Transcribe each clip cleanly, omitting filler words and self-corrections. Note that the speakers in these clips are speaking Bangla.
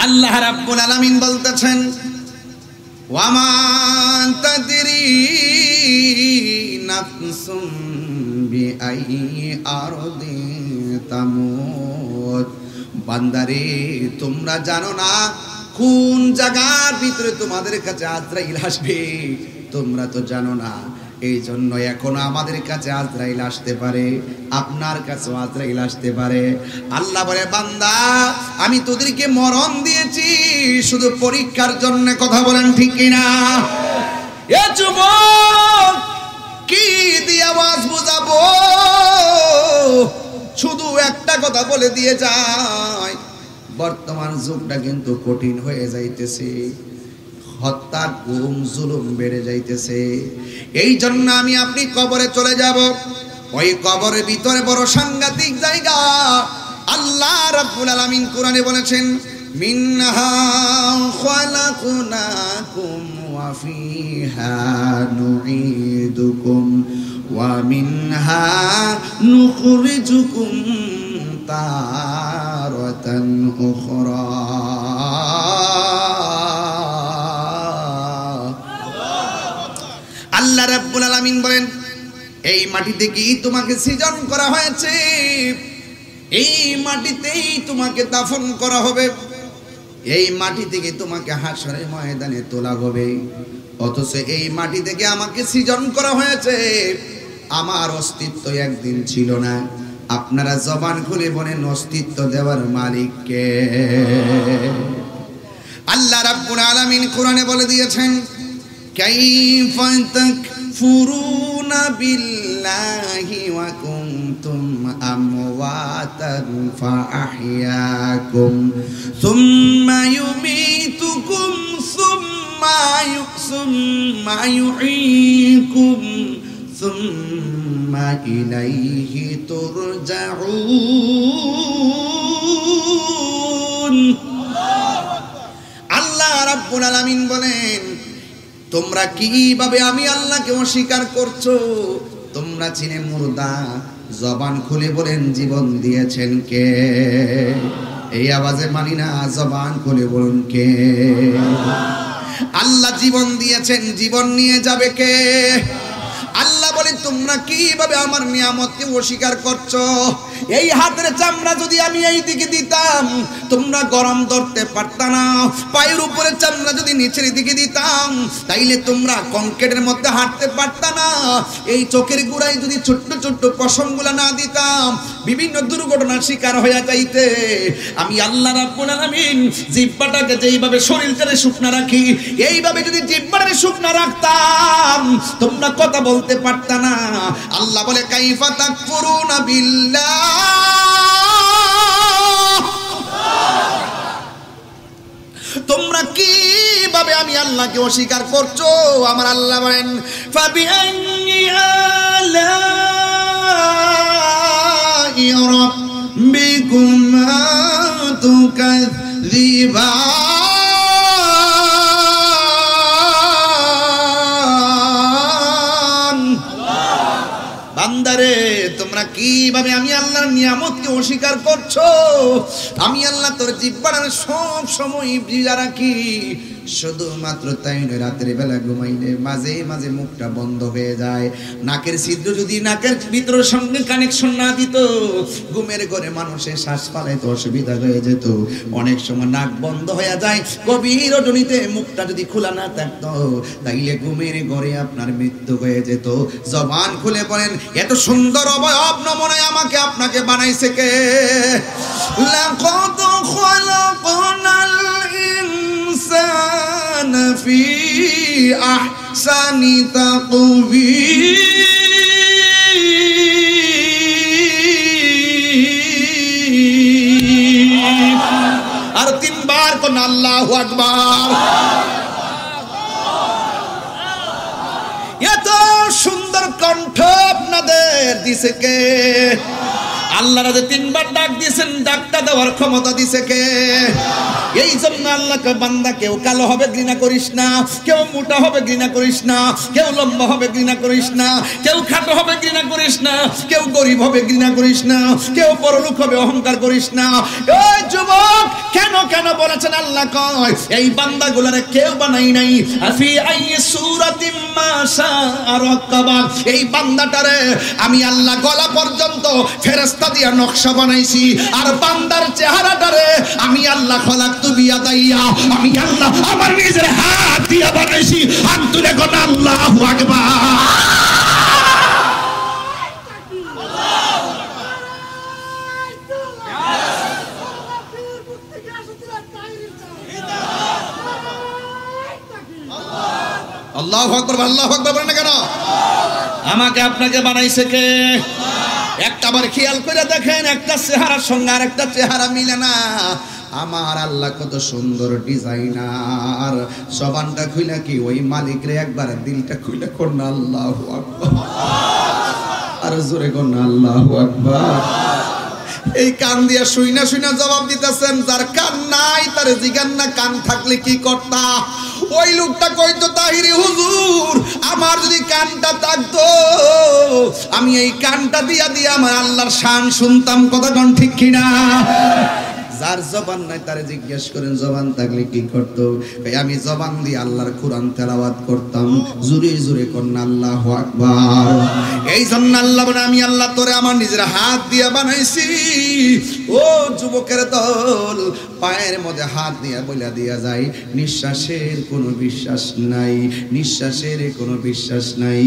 আল্লাহ রাব্বুল আলামিন বলতেছেন ওয়ামা তাদরি নাফসুম বিআইয়ি আরদিন তামুত। বান্দারে তোমরা জানো না কোন জায়গার ভিতরে তোমাদের কাছে আজরাইল আসবে, তোমরা তো জানো না। এই জন্য এখন আমাদের কাছে আজরাইল আসতে পারে, আপনার কাছে আজরাইল আসতে পারে। আল্লাহ বলে বান্দা আমি তোদেরকে মরণ দিয়েছি শুধু পরীক্ষার জন্য। কথা বলেন ঠিক কিনা? এ যুবক কি দিয়ে আওয়াজ বুঝাবো, শুধু একটা কথা বলে দিয়ে যায়, বর্তমান যুগটা কিন্তু কঠিন হয়ে যাইতেছে, হত্যা গুম জুলুম বেড়ে যাইতেছে। এই জন্য আমি আপনি কবরে চলে যাব। ওই কবরের ভিতরে বড় সাংঘাতিক জায়গা। আল্লাহ রাব্বুল আলামিন কোরআনে বলেছেন মিনহা খালাকনাকুম ওয়া ফিহা নুঈদুকুম ওয়া মিনহা নুখরিজুকুম তারাতান উখরা। আল্লাহ রাব্বুল আলামিন বলেন এই মাটি থেকেই তোমাকে সৃজন করা হয়েছে, এই মাটিতেই তোমাকে দাফন করা হবে, এই মাটি থেকে তোমাকে হাশরের ময়দানে তোলা হবে। অথচ এই মাটি থেকে আমাকে সৃজন করা হয়েছে, আমার অস্তিত্ব একদিন ছিল না। আপনারা জবান খুলে বলেন অস্তিত্ব দেওয়ার মালিক কে? আল্লাহ রাব্বুল আলামিন কোরআনে বলে দিয়েছেন কাইফা তাকফুরুনা বিল্লাহি ওয়া কুনতুম আমওয়াতান ফাআহইয়াকুম সুম্মা ইউমীতুকুম সুম্মা ইউহয়িকুম সুম্মা ইলাইহি তুরজাউন। আল্লাহ রাব্বুল আলামিন বলেন তোমরা কিভাবে আমি আল্লাহকে অস্বীকার করছো? তোমরা চিনে মুর্দা, জবান খুলে বলেন জীবন দিয়েছেন কে? এই আওয়াজে মানি না, জবান খুলে বলুন কে? আল্লাহ জীবন দিয়েছেন, জীবন নিয়ে যাবে কে? আল্লাহ বলে তোমরা কিভাবে আমার নিয়ামতকে অস্বীকার করছো? এই হাতের চামড়া যদি আমি এই দিকে দিতাম তোমরা গরম ধরতে পারতা না, পায়ের উপরে চামড়া যদি নিচের দিকে দিতাম তাইলে তোমরা কংক্রিটের মধ্যে হাঁটতে পারতা না, এই চোখের গোড়ায় যদি ছোট্ট ছোট্ট পশমগুলা না দিতাম বিভিন্ন দুর্ঘটনার শিকার হয়ে যাইতে। আমি আল্লাহ রাব্বুল আলামিন জিহ্বাটাকে যেইভাবে শরীরটারে শুকনা রাখি এইভাবে যদি জিহ্বাটারে শুকনা রাখতাম তোমরা কথা বলতে পারতা না। আল্লাহ বলে কাইফা তাকফুরুনা বিল্লাহ, তোমরা কিভাবে আমি আল্লাহকে অস্বীকার করছো? আমার আল্লাহ বলেন ফাবিআইয়ি আলাই রাব্বিকুমা তুকাযযিবান। বান্দারে তোমরা কিভাবে আমি আল্লাহর নিয়ামতকে অস্বীকার করছো? আমি আল্লাহ তোর জিহ্বাটারে সব সময় ভিজা রাখি। শুধুমাত্র তাই নয়, রাতের বেলা ঘুমাইলে মাঝে মাঝে মুখটা বন্ধ হয়ে যায়। নাকের ছিদ্র যদি নাকের ভিতরের সঙ্গে কানেকশন না দিত ঘুমের ঘরে মানুষের শ্বাস ফালাইতে অসুবিধা হয়ে যেত। অনেক সময় নাক বন্ধ হয়ে যায়, গভীর রজনীতে মুখটা যদি খোলা না থাকতো তাইলে ঘুমের ঘরে আপনার মৃত্যু হয়ে যেত। জবান খুলে বলেন এত সুন্দর অবয়ব নমুনায় আমাকে আপনাকে বানাইছে কে? লাকাদ খালাকনাল ইনসানা ফি আহসানি তাকওয়ীম। আর তিনবার কোন আল্লাহু আকবার। এত সুন্দর কণ্ঠ আপনাদের দিছে কে? আল্লাহ রাজে তিনবার ডাক দিয়েছেন, ডাকটা দেওয়ার ক্ষমতা দিছে কে? এই জন্য আল্লাহকে বান্দা কেউ কালো হবে ঘৃণা করিস না, কেউ মোটা হবে ঘৃণা করিস না, কেউ লম্বা হবে ঘৃণা করিস না, কেউ খাটো হবে ঘৃণা করিস না, কেউ গরিব হবে ঘৃণা করিস না, কেউ বড়লোক হবে অহংকার করিস না। ওই যুবক কেন কেন বলেছেন আল্লাহ কয় এই বান্দাগুলারে কেউ বানাই নাই, আফি আইয়ি সূরাতিম মা শাআ রাক্কাবা, এই বান্দাটারে আমি আল্লাহ গলা পর্যন্ত ফেরেশতা দিয়া নকশা বানাইছি, আর বান্দার চেহারাটারে আমি আল্লাহ খলাকতু বিয়াদাইয়া, আমি আল্লাহ আমার নিজের হাত দিয়া বানাইছি। হাত তুলে কোন আল্লাহু আকবার। আল্লাহু আকবার, আল্লাহু আকবার বলেন না কেন? আমাকে আপনাকে বানাইছে কে? একটাবার খেয়াল করে দেখেন, একটা চেহারার সঙ্গে আর একটা চেহারা মিলে না। আমার আল্লাহ কত সুন্দর ডিজাইনার। জবানটা খুইলা কি ওই মালিক রে একবার দিলটা খুইলা করুন আল্লাহু আকবার, আর জোরে করুন আল্লাহু আকবার। এই কান দিয়া শুইনা শুইনা জবাব দিতেছেন, যার কান নাই তার জিগান না কান থাকলে কি করতা। ওই লোকটা কইতো তাহিরি হুজুর আমার যদি কানটা থাকতো আমি এই কানটা দিয়া দিয়া আমার আল্লাহর শান শুনতাম। কথা কোন ঠিক কিনা? যার জবান নাই তারে জিজ্ঞেস করেন জবান থাকলে কি করতো। আমি জবান দিয়ে আল্লাহর কোরআন তেলাওয়াত করতাম। জোরে জোরে করুন আল্লাহু আকবার। এই জন্য আল্লাহ বলে আমি আল্লাহ তোরে আমার নিজের হাত দিয়ে বানাইছি। ও যুবকের দল, পায়ের মধ্যে হাত দিয়ে বইলা দিয়া যায় নিঃশ্বাসের কোনো বিশ্বাস নাই, নিঃশ্বাসের কোনো বিশ্বাস নাই।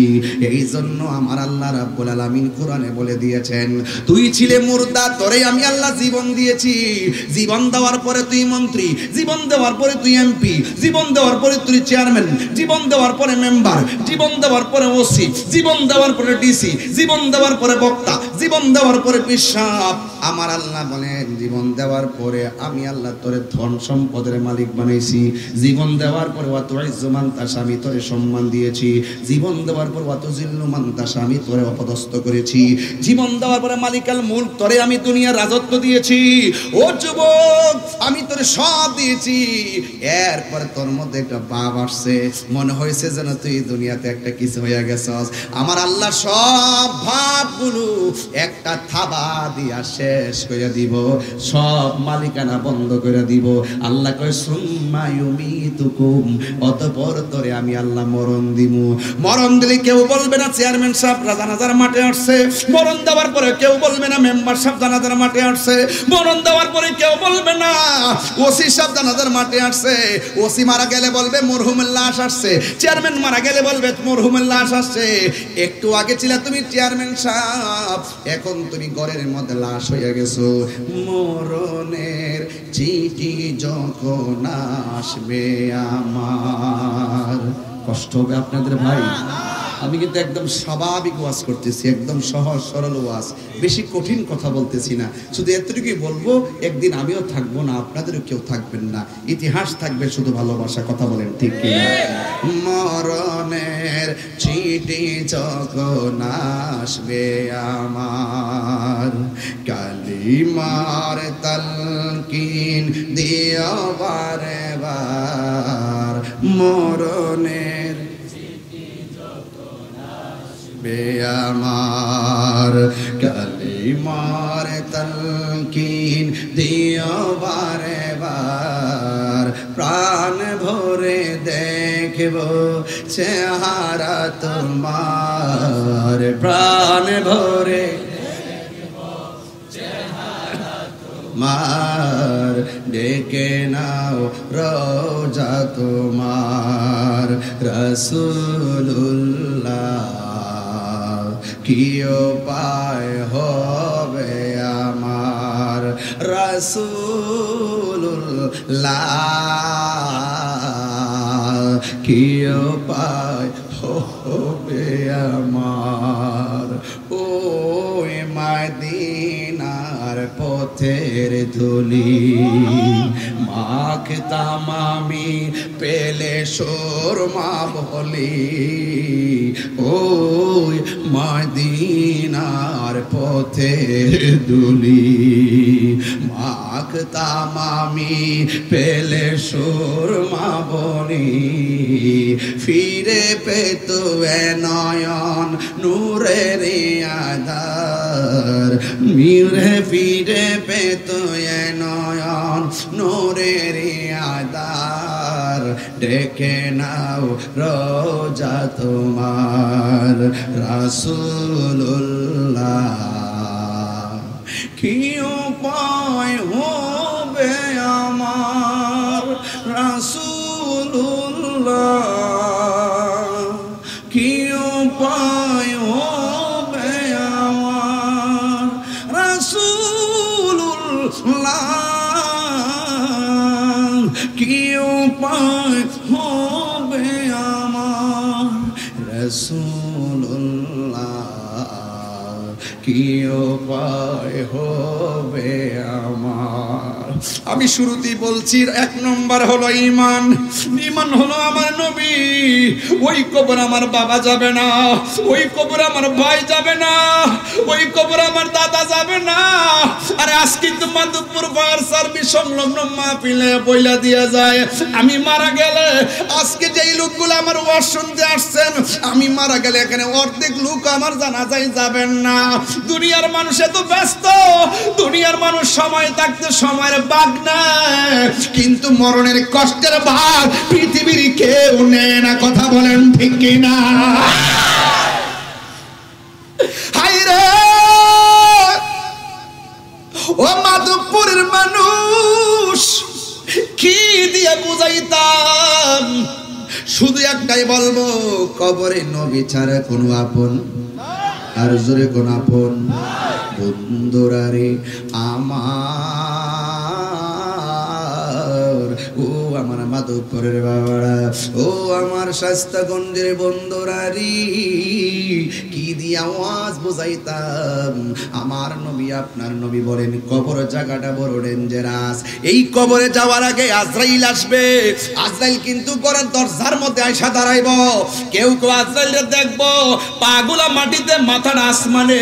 এই জন্য আমার আল্লাহ রাব্বুল আলামিন কোরআনে বলে দিয়েছেন তুই ছিলে মুর্দা, তোরে আমি আল্লাহ জীবন দিয়েছি। জীবন দেওয়ার পরে তুই মন্ত্রী, জীবন দেওয়ার পরে তুই এমপি, জীবন দেওয়ার পরে তুই চেয়ারম্যান, জীবন দেওয়ার পরে মেম্বার, জীবন দেওয়ার পরে ওসি, জীবন দেওয়ার পরে ডিসি, জীবন দেওয়ার পরে বক্তা, জীবন দেওয়ার পরে পেশাব। আমার আল্লাহ বলেন জীবন দেওয়ার পরে আমি আল্লাহ তোরে ধন সম্পদের মালিক বানাইছি। জীবন দেওয়ার পরে ওয়াত ইজ্জুমান তাসা আমি তোরে সম্মান দিয়েছি। জীবন দেওয়ার পর ওয়াত জিল্লুমান তাসা আমি তোরে অপদস্থ করেছি। জীবন দেওয়ার পরে মালিকাল মুলক তোরে আমি দুনিয়ার রাজত্ব দিয়েছি। ও যুবক আমি তোরে সব দিয়েছি। এরপর তোর মধ্যে একটা ভাব আসছে, মনে হয়েছে যেন তুই দুনিয়াতে একটা কিছু হয়ে গেছস। আমার আল্লাহ সব ভাবগুলো একটা থাবা দিয়া শেষ করে দিব, সব মালিকানা বন্ধ করে দিব। আল্লাহ কয় সুম্মা ইউমিতুকুম, অতঃপর তোরে আমি আল্লাহ মরণ দিমু। মরণ দিলে কেউ বলবে না চেয়ারম্যান সাহেব জানাজার মাঠে আসছে। মরণ দেওয়ার পরে কেউ বলবে না মেম্বার সাহেব জানাজার মাঠে আসছে। মরণ দেওয়ার পরে কেউ বলবে না ওসি সাহেব জানাজার মাঠে আসছে। ওসি মারা গেলে বলবে মরহুমের লাশ আসছে। চেয়ারম্যান মারা গেলে বলবে মরহুমের লাশ আসছে। একটু আগে ছিল তুমি চেয়ারম্যান সাহেব, এখন তুমি ঘরের মধ্যে লাশ হয়ে গেছো। মরণের চিঠি যখন আসবে আমার, কষ্ট হবে আপনাদের ভাই। আমি কিন্তু একদম স্বাভাবিক ওয়াজ করতেছি, একদম সহজ সরল ওয়াজ, বেশি কঠিন কথা বলতেছি না। শুধু এতটুকুই বলবো, একদিন আমিও থাকবো না, আপনাদেরও কেউ থাকবেন না, ইতিহাস থাকবে শুধু ভালোবাসা। কথা বলেন ঠিক কিনা? মরণের চিঠি যখন আসবে আমার, কালিমার তালকিন দিও বারে বার। মরণের আমার, কালিমার তালকিন দিও বারে বার। প্রাণ ভরে দেখব চেহারা তোমার, প্রাণ ভরে মার, ডেকে নাও রোজা তোমার। রাসূলুল্লাহ কি উপায় হবে আমার, রাসূলুল্লাহ কি উপায় হবে আমার। ওই মদিনার পথের ধুলি মাখতাম আমি, পেলে সুরমা বলি। ওই মদিনার পথের ধুলি মাখতাম আমি পেলে সুরমা বনি, ফিরে পেত এ নয়ন নূরের আধার, ফিরে পেত এ নয়ন নূরের আধার, ডেকে নাও রোজা তোমার রাসূলুল্লাহ। কি উপায় হবে আমার রাসূলুল্লাহ, কি উপায় হবে আমার রাসূলুল্লাহ, কি উপায় হবে আমার রাসূলুল্লাহ, কি উপায় হবে আমার। আমি শুরুতেই বলছি, এক নম্বর হলো ঈমান। ঈমান হলো আমার নবী। ওই কবর আমার বাবা যাবে না, ওই কবর আমার ভাই যাবে না, ওই কবর আমার দাদা যাবে না। আরে আজ কিন্তু মাধবপুর ফায়ার সার্ভিস সংলগ্ন মাহফিলে বইলা দিয়ে যায়, আমি মারা গেলে আজকে যেই লোকগুলো আমার ওয়াজ শুনতে আসছেন, আমি মারা গেলে এখানে অর্ধেক লোক আমার জানাজায় যাবেন না। দুনিয়ার মানুষ এত ব্যস্ত, দুনিয়ার মানুষ সময় থাকতে সময়ের ভাগ নেয়, কিন্তু মরণের কষ্টের ভাগ পৃথিবীর কেউ নেয় না। কথা বলেন ঠিক কিনা? হায়রে ও মাধবপুরের মানুষ, কি দিয়ে বুঝাইতাম? শুধু একটাই বলবো, কবরে নবী ছাড়া কোনো আপন, আর জোরে কোন আপন বন্ধুরা রে আমার, ও আমার মাধবপুরের বাবারা, ও আমার শাস্তাগঞ্জের বন্ধুরা রে, কি দিয়ে আওয়াজ বোঝাইতাম? আমার নবী আপনার নবী বলেন, কবর জায়গাটা বড় ডেঞ্জারাস। এই কবরে যাওয়ার আগে আজরাইল আসবে। আজরাইল কিন্তু ঘরের দরজার মধ্যে আয়সা দাঁড়াইব। কেউ কেউ আজরাইলকে দেখবো পাগুলা মাটিতে, মাথার আসমানে।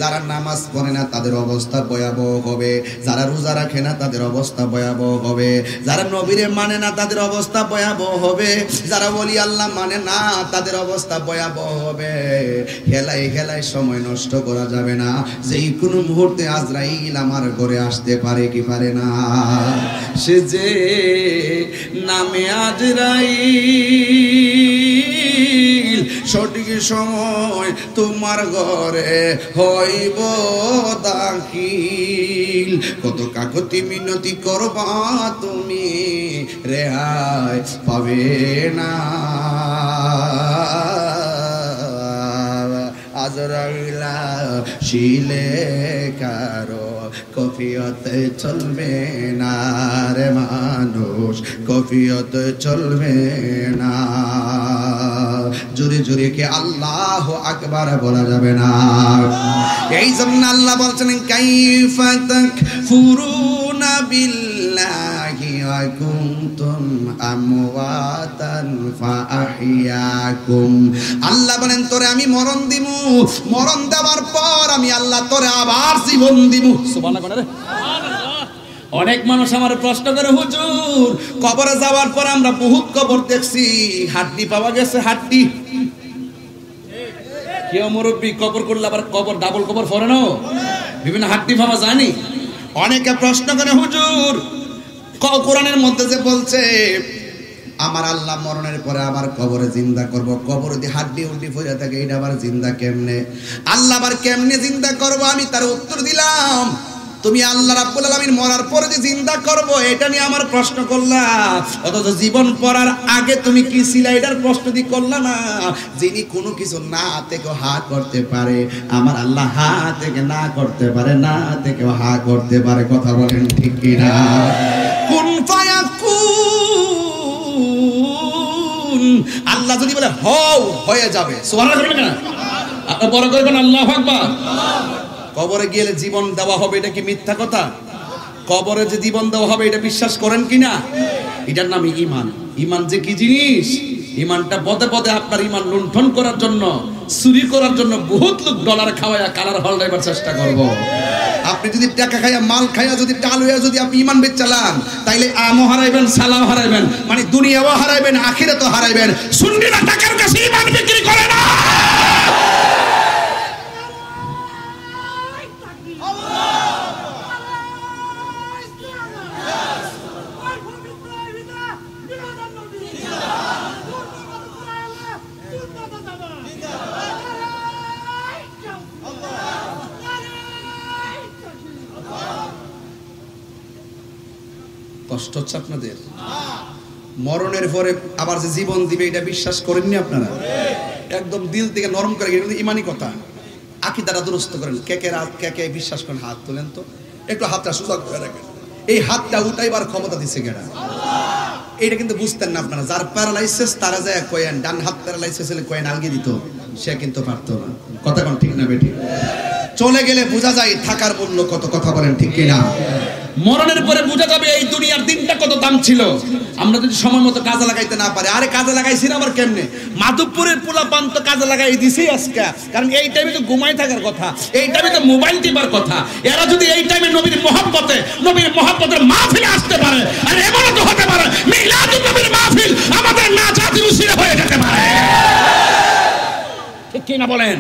যারা নামাজ পড়ে না তাদের অবস্থা ভয়াবহ হবে, যারা রোজা রাখে না তাদের অবস্থা ভয়াবহ হবে, যারা নবীরে মানে না তাদের অবস্থা ভয়াবহ হবে, যারা ওলি আল্লাহ মানে না তাদের অবস্থা ভয়াবহ হবে। হেলায় হেলায় সময় নষ্ট করা যাবে না। যেই কোনো মুহূর্তে আজরাইল আমার ঘরে আসতে পারে কি পারে না? সে যে নামে আজরাইল, সঠিক সময় তোমার ঘরে হইব দাখিল। কত কাকতি মিনতি করবা তুমি, রেহাই পাবে না। আজরাইলা শিলে কারো কফিয়তে চলবে না রে মানুষ, কফিয়তে চলবে না। জোরে জোরে কে আল্লাহু আকবার বলা যাবে না। এই জন্য আল্লাহ বলছেন, কাইফা তাকফুরুনা বিল্লাহি ওয়া কুনতুম আমওয়াতান ফাআহইয়াকুম। আল্লাহ বলেন, তোরে আমি মরণ দিমু, মরণ দেওয়ার পর আমি আল্লাহ তোরে আবার জীবন দিমু। সুবহানাল্লাহ। অনেক মানুষ আমার প্রশ্ন করে, হুজুর কবরে যাওয়ার পর আমরা বহুত কবর দেখছি, হাড্ডি পাওয়া গেছে, হাড্ডি। কেউ মুরব্বী কবর করলে আবার কবর ডাবল কবর ফরে না, বিভিন্ন হাড্ডি পাওয়া যায়নি। অনেকে প্রশ্ন করে, হুজুর কোরআনের মধ্যে যে বলছে আমার আল্লাহ মরণের পরে আবার কবরে জিন্দা করব, কবরে দিয়ে হাড্ডি উড্ডি পড়ে থাকে, এটা আবার জিন্দা কেমনে? আল্লাহ আবার কেমনে জিন্দা করব? আমি তার উত্তর দিলাম, তুমি আল্লাহ রাব্বুল আলামিন মরার পরে যে জিন্দা করব এটা নিয়ে আমার প্রশ্ন করলা, অথচ জীবন পড়ার আগে তুমি কি ছিলা এটার প্রশ্ন দি করলা না। যিনি কোনো কিছু না থেকে হা করতে পারে, আমার আল্লাহ হা থেকে না করতে পারে, না থেকে হা করতে পারে। কথা বলেন ঠিক কিনা? কুন ফায়াকুন, আল্লাহ যদি বলে হও, হয়ে যাবে। সুবহানাল্লাহ বলবেন না? আপনি বড় করবেন আল্লাহু আকবার। কবরে গেলে জীবন দেওয়া হবে, এটা কি মিথ্যা কথা? কবরে যে জীবন দেওয়া হবে এটা বিশ্বাস করেন কিনা? এটার নাম ঈমান। ঈমান যে কি জিনিস, ঈমানটা পদে পদে আপনার ঈমান লুণ্ঠন করার জন্য, চুরি করার জন্য বহুত লোক ডলার খাওয়ায়া কালার হল দেবার চেষ্টা করব। আপনি যদি টাকা খাইয়া মাল খাইয়া যদি টাল হইয়া যদি আপনি ইমান বেচ চালান তাইলে আমও হারাইবেন সালাও হারাইবেন, মানে দুনিয়াও হারাইবেন আখিরাতও হারাইবেন। সুন্নিরা টাকার কাছে ইমান বিক্রি করে না। কষ্ট হচ্ছে আপনাদের? মরণের পরে আবার যে জীবন দিবে এটা বিশ্বাস করেননি আপনারা? একদম দিল থেকে নরম করে কিন্তু ইমানি কথা, আকীদাটা দুরস্ত করেন। কে কে বিশ্বাস করেন হাত তোলেন তো, একটু হাতটা সোজা করে রাখেন। এই হাতটা উঠাইবার ক্ষমতা দিছে কেডা? এইটা কিন্তু বুঝতেন না আপনারা। যার প্যারালাইসিস তারা যায় কয়েন, ডান হাত প্যারালাইসিস হলে কয়েন আলগি দিত, সে কিন্তু পারতো না। কথা কোন ঠিক না বেটি? চলে গেলে বোঝা যায় থাকার মূল্য কত। কথা বলেন ঠিক কিনা? মরণের পরে বোঝা যাবে এই দুনিয়ার দিনটা কত দাম ছিল। আমরা যদি সময় মতো কাজে লাগাইতে না পারি, আরে কাজে লাগাইছি না আবার কেমনে? মাধবপুরের পোলাপান তো কাজে লাগাই দিছি আজকে, কারণ এই টাইমে তো ঘুমাই থাকার কথা, এই টাইমে তো মোবাইল টিপার কথা। এরা যদি এই টাইমে নবীর মহব্বতের মাহফিলে আসতে পারে, আর এমনও তো হতে পারে মিলাদুন নবীর মাহফিল আমাদের নাজাতের উসিলা হয়ে যেতে পারে। ঠিক কি না বলেন?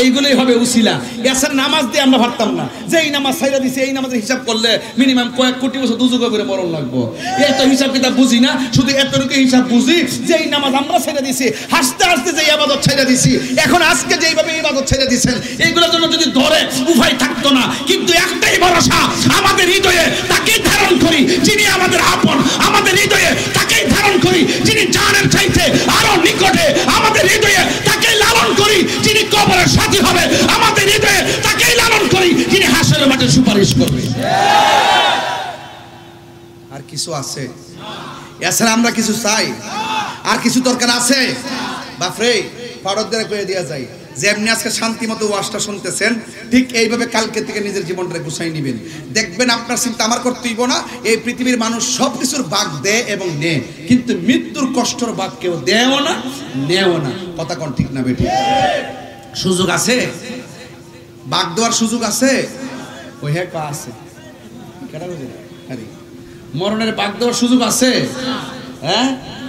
এইগুলোই হবে উসিলা। এসের নামাজ দিয়ে আমরা ভাবতাম না যে এই নামাজ ছাইরা দিছে, এই নামাজের হিসাব করলে মিনিমাম কয়েক কোটি বছর দুযুগ করে মরণ লাগবো। এই তো হিসাব কিতাব বুঝি না, শুধু এতটুকু হিসাব বুঝি যে এই নামাজ আমরা ছাইরা দিছি, হাসতে হাসতে যে ইবাদত ছাইরা দিছি, এখন আজকে যেইভাবে ইবাদত ছাইরা দিছেন, এইগুলোর জন্য যদি ধরে উপায় থাকতো না। কিন্তু একটাই ভরসা, আমাদের হৃদয়ে তাকেই ধারণ করি যিনি আমাদের আপন, আমাদের হৃদয়ে তাকেই ধারণ করি যিনি জানের চাইতে আরো নিকটে, আমাদের হৃদয়ে তাকেই লালন করি যিনি কবরের সাথী হবে, আমাদের হৃদয়ে তাকেই লালন করি যিনি হাসরের মাঠে সুপারিশ করবে। আর কিছু আছে এছাড়া আমরা কিছু চাই? আর কিছু দরকার আছে? বাপরে পারদরে কয়ে দেয়া যায় যে এমনি আজকে শান্তি মতো ওয়াজটা শুনতেছেন, ঠিক এইভাবে কালকে থেকে নিজের জীবনটা গুছাই নেবেন। দেখবেন আপনার চিন্তা আমার করতে হইব না। এই পৃথিবীর মানুষ সব কিছুর ভাগ দেয় এবং নেয়, কিন্তু মৃত্যুর কষ্টর ভাগ কেউ দেয়ও না নেও না। কথা কোন ঠিক না বেটি? সুযোগ আছে, ভাগ দেওয়ার সুযোগ আছে। ওই হ্যাঁ কা আছে, কেডা বুঝে? আরে মরণের ভাগ দেওয়ার সুযোগ আছে? হ্যাঁ,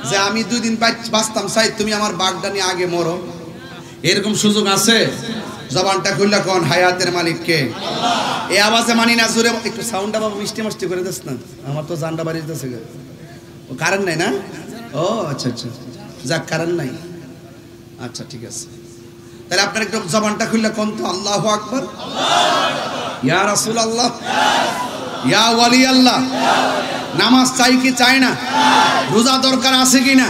যে আমি 2 দিন বাঁচতাম চাই, তুমি আমার ভাগটা নিয়ে আগে মরো, এরকম সুযোগ আছে? জবানটা খুললা কোন হায়াতের মালিক কে? আল্লাহ। এই আওয়াজে মানি না, জোরে একটু সাউন্ডটা বাবা মিষ্টি মিষ্টি করে দিস না, আমার তো জানটা বাড়িতেছে। ও কারেন্ট নাই না? ও আচ্ছা আচ্ছা, যাক কারেন্ট নাই, আচ্ছা ঠিক আছে। তাহলে আপনার একটু জবানটা খুললা কোন তো আল্লাহু আকবার, ইয়া রাসূলুল্লাহ, ইয়া ওয়ালি আল্লাহ। নামাজ চাই কি চাই না? রোজা দরকার আছে কি না?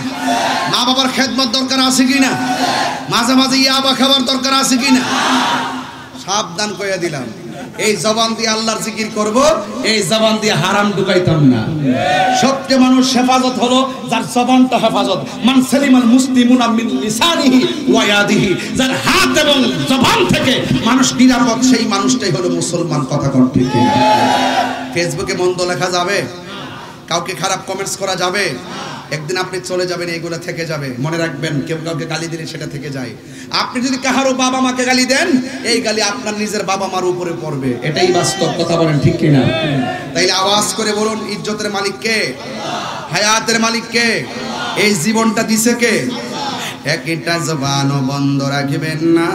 মা বাবার খেদমত দরকার আছে কি না? মাঝে মাঝে ইয়াবা খাবার দরকার আছে কি না? সাবধান কইয়া দিলাম, এই জবান দিয়ে আল্লাহর জিকির করব, এই জবান দিয়ে হারাম ঢুকাইতাম না। সবচেয়ে মানুষ হেফাজত হলো যার জবানটা হেফাজত। মান সালিমাল মুসলিমুনা মিন লিসানিহি ওয়া ইয়াদিহি, যার হাত এবং জবান থেকে মানুষ নিরাপদ, সেই মানুষটাই হলো মুসলমান। কথা কোন ঠিক কিনা? ফেসবুকে মন্দ লেখা যাবে, কাউকে খারাপ কমেন্টস করা যাবে, একদিন আপনি চলে যাবেন, এইগুলা থেকে যাবে। মনে রাখবেন, কেউ কাউকে গালি দিলে সেটা থেকে যায়। আপনি যদি কাহারও বাবা মাকে গালি দেন, এই গালি আপনার নিজের বাবা মার উপরে পড়বে, এটাই বাস্তব। কথা বলেন ঠিক কিনা? তাইলে আওয়াজ করে বলুন, ইজ্জতের মালিক কে? হায়াতের মালিক কে? এই জীবনটা দিছে কে? একটা জবানও বন্ধ রাখবেন না,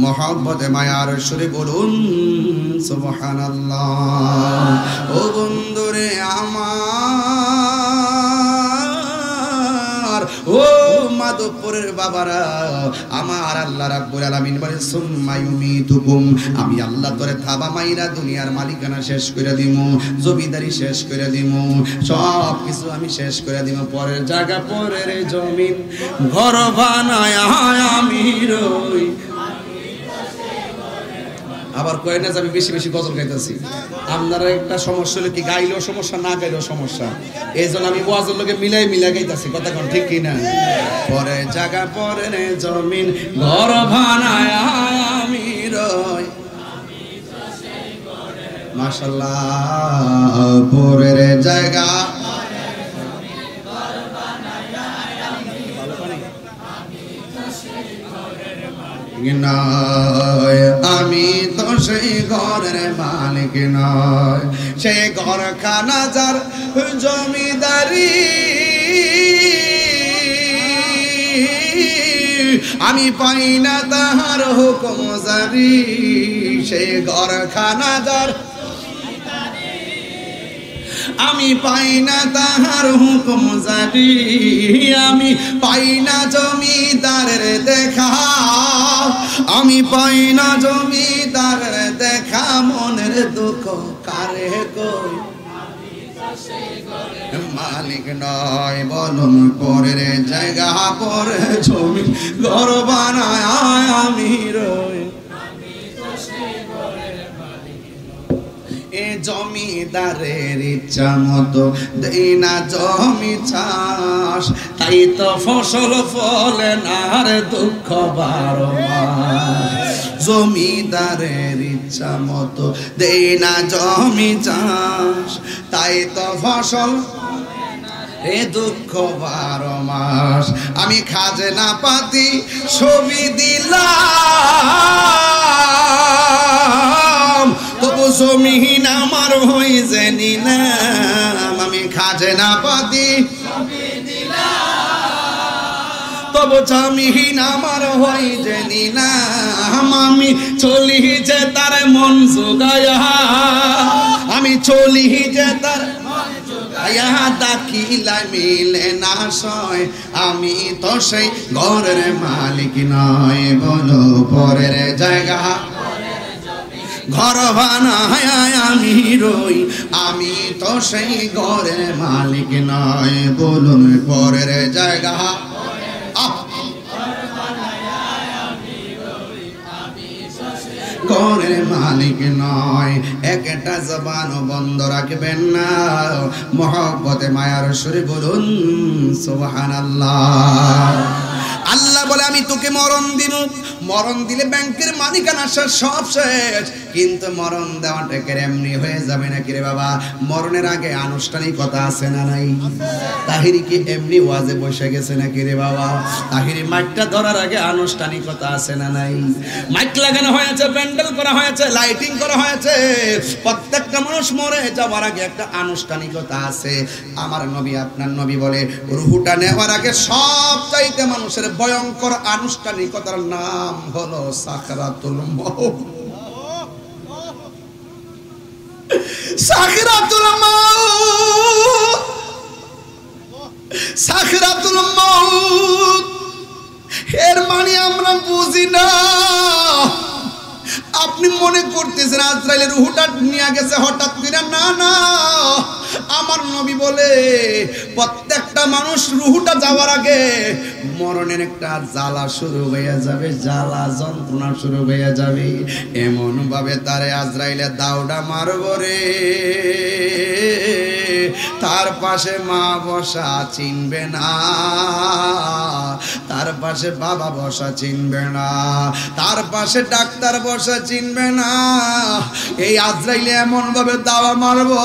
মহব্বতে মায়ার সুরে বলুন সুবহানাল্লাহ। ও বন্ধুরে আমার, ও মাধবপুরের বাবারা আমার, আল্লাহ রাব্বুল আলামিন বলে সুম্মা ইউমিতুকুম, আমি আল্লাহ তোরে থাবা মাইরা দুনিয়ার মালিকানা শেষ করে দিমু, জমিদারি শেষ করে দিমু, সব কিছু আমি শেষ করে দিমু। পরের জায়গা পরের জমিন ঘর বানায় আমি রই। আবার কয় না যে আমি বেশি বেশি গজল গাইতেছি। আপনারা একটা সমস্যা হলো কি, গাইলেও সমস্যা, না গাইলেও সমস্যা, এই জন্য আমি ওয়াজের লোকে মিলাই গাইতেছি। কথা কোন ঠিক কিনা? পরে জায়গা পরের জমিন ঘর বানায় আমি রই। মাশাআল্লাহ, পরের জায়গা নয়, আমি তো সেই ঘরের মালিক নয়। সেই ঘরখানা যার জমিদারি, আমি পাই না তাহার হুকুম জারি। সেই ঘরখানা যার, আমি পাই না তাহার হুকুম জারি। আমি পাই না জমিদারের দেখা, আমি পাই না জমিদারের দেখা। মনের দুঃখ কারে কই, মালিক নয় বলুন পরের জায়গা পরে জমি ঘর বানায় আমি রই। এ জমিদারের ইচ্ছা মতো দেই না জমি চাষ, তাই তো ফসল ফলে না রে দুঃখ 12 মাস। জমিদারের ইচ্ছা মতো দেই না জমি চাষ, তাই তো ফসল এ দুঃখ 12 মাস। আমি খাজনা পাতি ছবি দিলাম, তবু জমিন আমার হই যে নিলাম। আমি খাজনা পাতি ছবি দিলাম, তবু জমিন আমার হই যে নিলাম। আমি চলি যে তার মন জোগায়া, আমি চলি যে তার দাখিলা মিলে না সয়। আমি তো সেই ঘরের মালিক নয়, বলো পরের জায়গা ঘর বানায় আমি রই। আমি তো সেই ঘরের মালিক নয়, বলুন পরের জায়গা ঘরের মালিক নয়। একটা জবান বন্ধ রাখবেন না, মহব্বতে মায়ার সুরে বলুন সুবহানাল্লাহ। আল্লাহ বলে আমি তোকে মরণ দিব, মরণ দিলে ব্যাংকের মালিকানা সব শেষ, কিন্তু মরণ দেওয়াটা এমনি হয়ে যাবে নাকি রে বাবা? মরণের আগে আনুষ্ঠানিকতা আছে না নাই? তাহিরি কি এমনি ওয়াজে বসে গেছে নাকি রে বাবা? তাহিরি মাইকটা ধরার আগে আনুষ্ঠানিকতা আছে না নাই? মাইক লাগানো হয়েছে, প্যান্ডেল করা হয়েছে, লাইটিং করা হয়েছে। প্রত্যেকটা মানুষ মরে যাওয়ার আগে একটা আনুষ্ঠানিকতা আছে। আমার নবী, আপনার নবী বলে রুহুটা নেওয়ার আগে সব চাইতে মানুষের ভয়ঙ্কর আনুষ্ঠানিকতার নাম হলো সাকরাতুল মউত। সাকরাতুল মউত, সাকরাতুল মউত এর মানে আমরা বুঝি না। আপনি মনে করতেছেন আজরাইলের রূহটা নিয়ে গেছে হঠাৎ করে, না না। আমার নবী বলে প্রত্যেকটা মানুষ রূহটা যাওয়ার আগে মরণের একটা জ্বালা শুরু হয়ে যাবে, জ্বালা যন্ত্রণা শুরু হয়ে যাবে। এমন ভাবে তারে আজরাইলে দাউডা মারব রে, তার পাশে মা বসা চিনবে না, তার পাশে বাবা বসা চিনবে না, তার পাশে ডাক্তার বসা চিনবে না। এই আজরাইলে এমন ভাবে দাওয়া মারবো,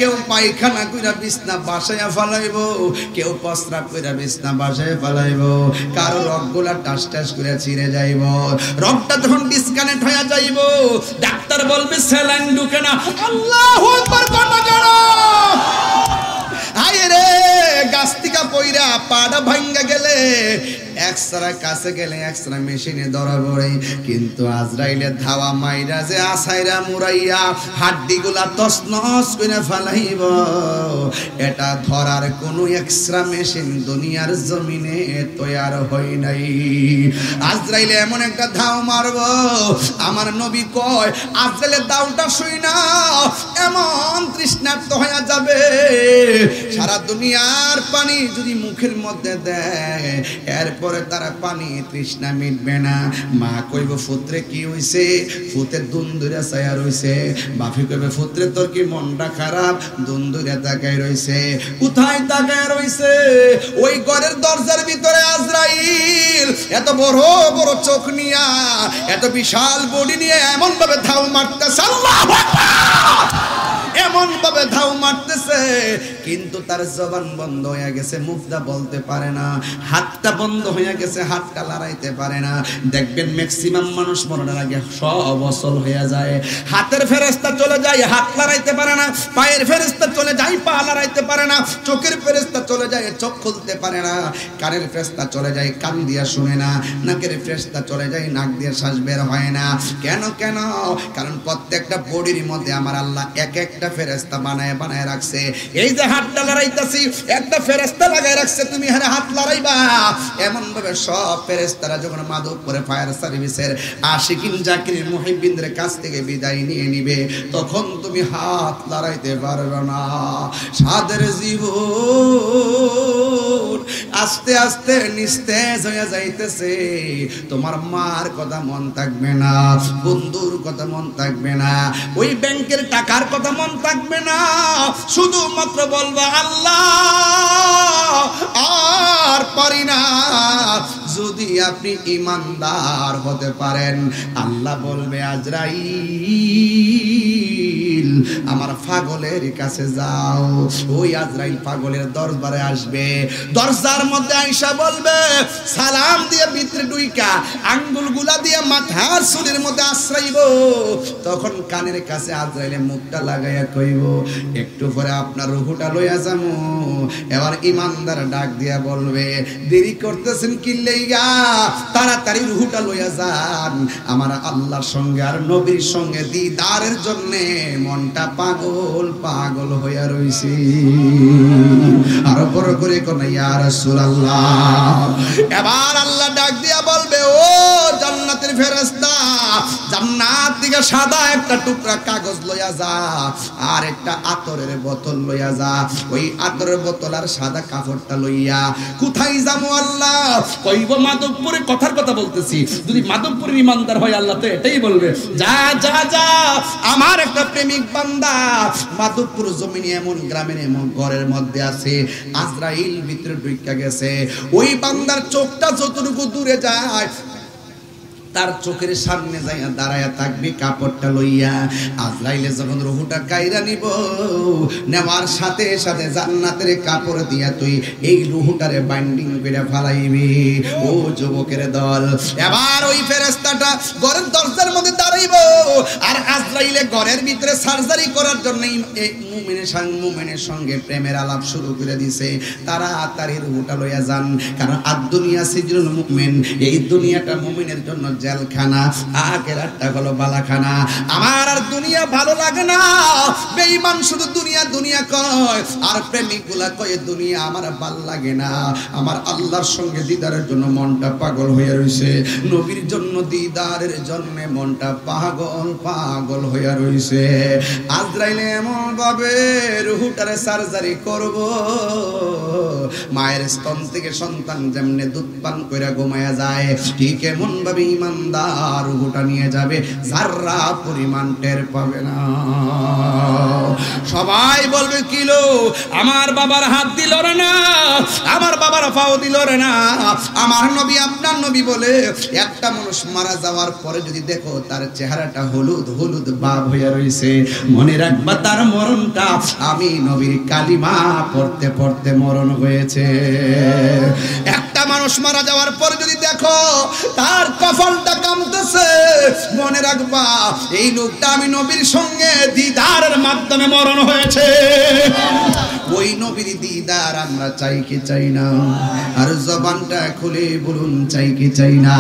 কেউ পায়খানা কইরা বিছনা বাসায় ফালাইব, কেউ প্রস্রাব কইরা বিছনা বাসায় ফালাইব, কারো রগগুলা টাস টাস করে ছিঁড়ে যাইব, রগটা যখন ডিসকানেক্ট হয়ে যাইব ডাক্তার বলবে স্যালাইন ঢুকে না। আল্লাহু আকবার, কটা জোড়া আয় রে। গাছ থেকে পইরা পাড়া ভাঙ্গা গেলে এক্সরা কাছে গেলে এক্সরা মেশিনে ধরা পড়ে, কিন্তু আজরাইলের ধাওয়া মাইরা যে আসাইরা মুরাইয়া হাড্ডিগুলা তছনছ করে ফেলাইব, এটা ধরার কোনো এক্সরা মেশিন দুনিয়ার জমিনে তৈয়ার হয় নাই। আজরাইলে এমন একটা ধাও মারব, আমার নবী কয় আজরাইলের দাওটা শুই না এমন তৃষ্ণার্ত হয়ে যাবে, সারা দুনিয়ার পানি যদি মুখের মধ্যে দেয় এরপরে তারা পানি তৃষ্ণা মিটবে না। মা কইব পুত্রে কি হইছে, পুত্রের দুন্দুরে ছায়া রইছে, বাপি কইবে পুত্রে তোর কি মনটা খারাপ, দুন্দুরে তাকায় রইছে। কোথায় তাকায় রইছে? ওই ঘরের দরজার ভিতরে আজরাইল এত বড় বড় চোখ নিয়া, এত বিশাল বডি নিয়ে এমন ভাবে ধাও মারতেছে, আল্লাহু আকবার, এমন ভাবে ধাও মারতেছে করতেছে, কিন্তু তার জবান বন্ধ হয়ে গেছে, মুখটা বলতে পারে না, হাতটা বন্ধ হয়ে গেছে, হাতটা লড়াইতে পারে না। দেখবেন ম্যাক্সিমাম মানুষ মরণের আগে সব অচল হয়ে যায়। হাতের ফেরেশতা চলে যায়, হাত লড়াইতে পারে না। পায়ের ফেরেশতা চলে যায়, পা লড়াইতে পারে না। চোখের ফেরেশতা চলে যায়, চোখ খুলতে পারে না। কানের ফেরেশতা চলে যায়, কান দিয়া শুনে না। নাকের ফেরেশতা চলে যায়, নাক দিয়ে শ্বাস বের হয় না। কেন? কারণ প্রত্যেকটা বডির মধ্যে আমার আল্লাহ এক একটা ফেরেশতা বানায় বানায় রাখছে। এই যে হাতটা লড়াইতাছি, একটা ফেরেশতা লাগায় রাখছে, তুমি হারে হাত লড়াইবা। এমন ভাবে সব ফেরেশতারা যখন মাধবপুরে ফায়ার সার্ভিসের আশিকিন জাকির মুহিব্বিনদের কাছ থেকে বিদায় নিয়ে নিবে, তখন তুমি হাত লড়াইতে পারবে না। সাদের জীবন আস্তে আস্তে নিস্তেজ হয়ে যাইতেছে। তোমার মার কথা মন থাকবে না, বন্ধুর কথা মন থাকবে না, ওই ব্যাংকের টাকার কথা মন থাকবে না। শুধুমাত্র বলবা আল্লাহ আর পারি না। যদি আপনি ইমানদার হতে পারেন, আল্লাহ বলবে আজরাইল আমার পাগলের কাছে যাও। ওই আজরাইল পাগলের দরবারে আসবে, দরজার মধ্যে আয়েশা বলবে সালাম দিয়ে ভিতরে ঢুইকা আঙ্গুলগুলা দিয়ে মাথার চুলের মধ্যে আশ্রাইব। তখন কানের কাছে আজরাইলে মুখটা লাগাইয়া কইব, একটু পরে আপনার রুহুটা লইয়া যামু। এবার ইমানদার ডাক দিয়া বলবে, দেরি করতেছেন কি লাইগা? তাড়াতাড়ি রুহুটা লইয়া যান, আমার আল্লাহর সঙ্গে আর নবীর সঙ্গে দিদারের জন্য মনটা পাগল পাগল হইয়া রইছে। আর বড় করে কোন ইয়া রাসূলুল্লাহ। এবার আল্লাহ ডাক দিয়া বলবে, ও জান্নাতের ফেরেশতা, জান্নাত থেকে সাদা একটা টুকরা কাগজ লইয়া যা, আর একটা আতরের বোতল লইয়া যা। ওই আতরের বোতল আর সাদা কাপড়টা লইয়া কোথায় যাবো আল্লাহ? কইব মাধবপুরে। কথার কথা বলতেছি, যদি মাধবপুরের ইমানদার হয় আল্লাহ তো এটাই বলবে, যা যা যা, আমার একটা প্রেমিক বান্দা মাধবপুর জমিনে এমন গ্রামের এমন ঘরের মধ্যে আছে, আজরাইল ভিতরে ঢুইকা গেছে। ওই বান্দার চোখটা যতটুকু দূরে যায়, তার চোখের সামনে যাইয়া দাঁড়ায়া থাকবি কাপড়টা লইয়া। আজরাইলে যখন রুহুটা কাইরা নিব, নেওয়ার সাথে সাথে জান্নাতের কাপড় দিয়া তুই এই রুহুটারে বাইন্ডিং করে ফালাইবি। ও যুবকের দল, এবার ওই ফেরেশতাটা ঘরের দরজার মধ্যে দাঁড়াইব, আর আজরাইলে ঘরের ভিতরে সার্জারি করার জন্য মুমিনের সঙ্গে প্রেমের আলাপ শুরু করে দিছে। তাড়াতাড়ি রুহুটা লইয়া যান, কারণ আদ-দুনিয়া সিজনুল মুমিন, এই দুনিয়াটা মুমিনের জন্য জেলখানা, আখিরাতটা হলো বালাখানা। আমার আর দুনিয়া ভালো লাগে না। বেঈমান শুধু দুনিয়া দুনিয়া কয়, আর প্রেমিকগুলা কয় দুনিয়া আমার ভালো লাগে না। আমার আল্লাহর সঙ্গে দিদারের জন্য মনটা পাগল হয়ে রইছে, নবীর জন্য দিদারের জন্য মনটা পাগল পাগল হয়ে রইছে। আজরাইল এমন ভাবে রুহুটারে সার্জারি করব, মায়ের স্তন থেকে সন্তান যেমনে দুধ পান করে ঘুমায়া যায়, ঠিক এমন ভাবে ইমানদার রুহুটা নিয়ে যাবে, যারা পরিমাণ টের পাবে না। সবাই বলবে কিলো, আমার বাবার হাত দিল রে না, আমার বাবার পাও দিল রে না। আমার নবী আপনার নবী বলে, একটা মানুষ মারা যাওয়ার পরে যদি দেখো তার চেহারাটা হলুদ হলুদ ভাব হয়ে রয়েছে, মনে রাখবা তার মরণটা আমি নবীর কালিমা পড়তে পড়তে মরণ হয়েছে। একটা মানুষ মারা যাওয়ার পরে যদি দেখো তার কপালটা কামতেছে, মনে রাখবা এই লোকটা আমি নবীর সঙ্গে দিদারের মাধ্যমে মরণ হয়েছে। ওই নবীর দিদার আমরা চাই কি চাই না? আর জবানটা খুলে বলুন, চাই কি চাই না?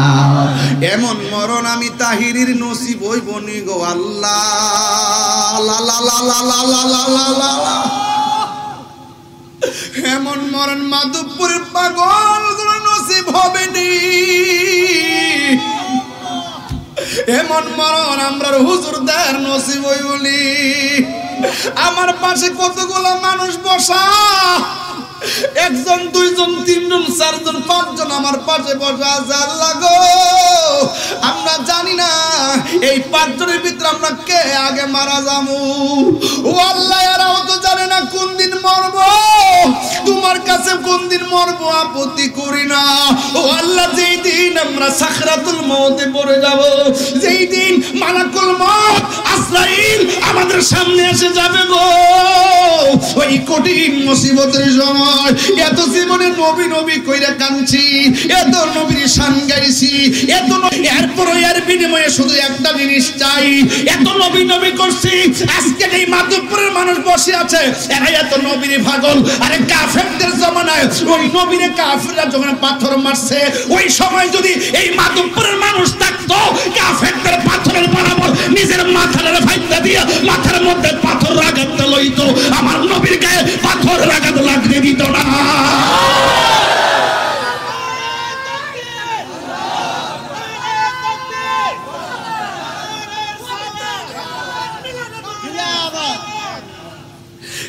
এমন মরণ আমি তাহিরির নসিব হইব নি গো আল্লাহ, লা লা লা লা লা লা লা লা। এমন মরণ মাধবপুরের পাগলগুলো নসিব হবে নি। এমন মরণ আমরা হুজুরদের নসিব হইবনি। আমার পাশে কতগুলো মানুষ বসা, একজন দুইজন তিনজন চারজন পাঁচজন আমার পাশে বসা আছে। আল্লাহ গো, আমরা জানি না এই পাঁচজনের ভিতরে আমরা কে আগে মারা যাবো। ও আল্লাহ, এরাও তো জানে না কোন দিন মরবো, তোমার কাছে কোন দিন কোনদিন মরবো আপত্তি করি না। ও আল্লাহ, যেই দিন আমরা সাকরাতুল মউতে পড়ে যাব, যেই দিন মালাকুল মউত আজরাইল আমাদের সামনে এসে যাবে গো, ওই কঠিন মুসিবতের সময় এত জীবনে নবী নবী কইরা কাঁদছি, এত নবীর শান গাইছি, এত এরপর এর বিনিময়ে শুধু একটা জিনিস চাই। এত নবী নবী করছি, আজকে এই মাধবপুরের মানুষ বসে আছে, এরা এত নবীর পাগল। আরে কাফেরদের জমানায় ওই নবীর কাফেররা যখন পাথর মারছে, ওই সময় যদি এই মাধবপুরের মানুষ থাকতো, কাফেরদের পাথরের বরাবর নিজের মাথার ফাইটা দিয়ে মাথার মধ্যে পাথর লাগাতে লইতো, আমার নবীর গায়ে পাথর লাগাতে লাগতে দিত না।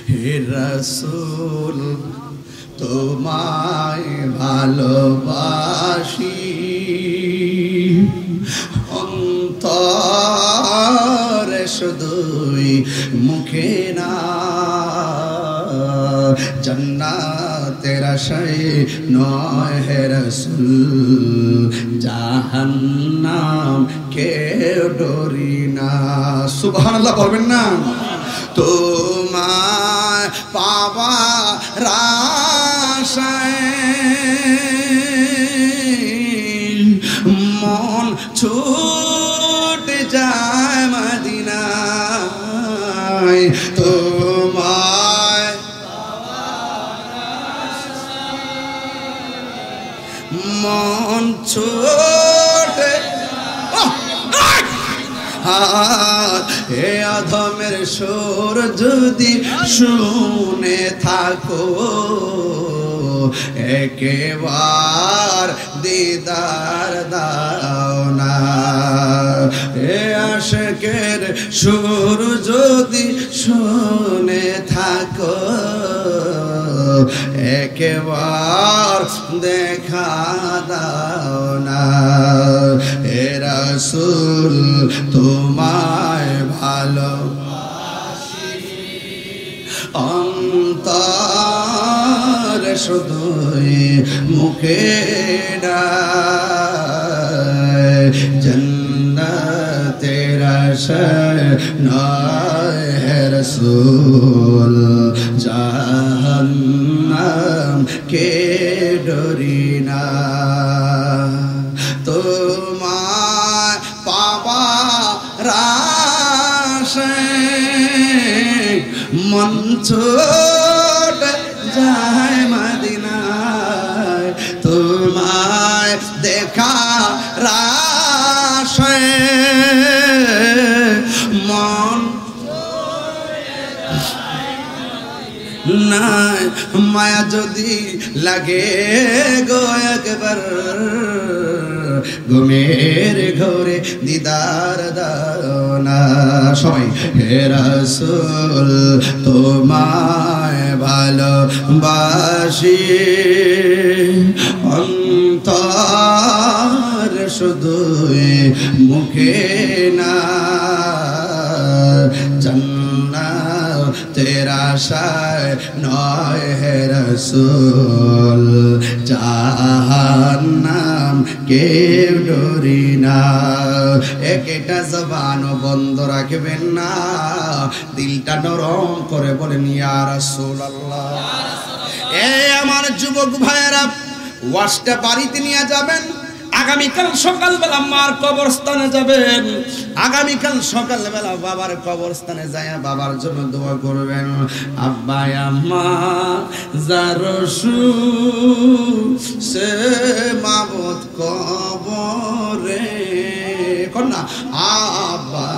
হে রাসূল তোমায় ভালোবাসি, অন্তরে শুধুই মুখে না, জান্নাতের আশায় নয় হে রাসূল, জাহান্নাম কেউ ডরি না। সুবহানাল্লাহ বলবেন না? তোমায় পাবার আশায় মন ছুটে যায় মদিনায়, তোমায় মন ছুটে। হে আদমের সুর যদি শুনে থাকো, একেবার দিদার দাও না। হে আশিকের সুর যদি শুনে থাকো, একেবার দেখা দাও না। হে রাসূল তোমায় ভালোবাসি, অন্তরে শুধুই মুখে না, জান্নাতের আশায় নয় হে রাসূল, জাহান্নাম কে ডরি না। তোমায় পাবার আশায় মন ছুটে যায় মদিনায়, তোমায় দেখার আশায় মন নাই। মায়া যদি লাগে গো একবার, ঘুমের ঘরে দিদার দাও না। সবাই হে রাসূল তোমায় ভালোবাসি, অন্তর শুধুই মুখে না, জান্নাতের আশায় নয় হে রাসূল, জাহান্নাম কেউ ডরি না। একটা জবান বন্ধ রাখবেন না, দিলটা নরম করে বলেন ইয়া রাসূলুল্লাহ। এ আমার যুবক ভাইয়েরা, ওয়াজটা বাড়িতে নিয়ে যাবেন, আগামীকাল সকালবেলা মার কবরস্থানে যাবেন, আগামীকাল সকালবেলা বাবার কবরস্থানে যায় বাবার জন্য দোয়া করবেন। আব্বা আম্মা জারসু সে মাবুদ কবরে কন্যা আব্বা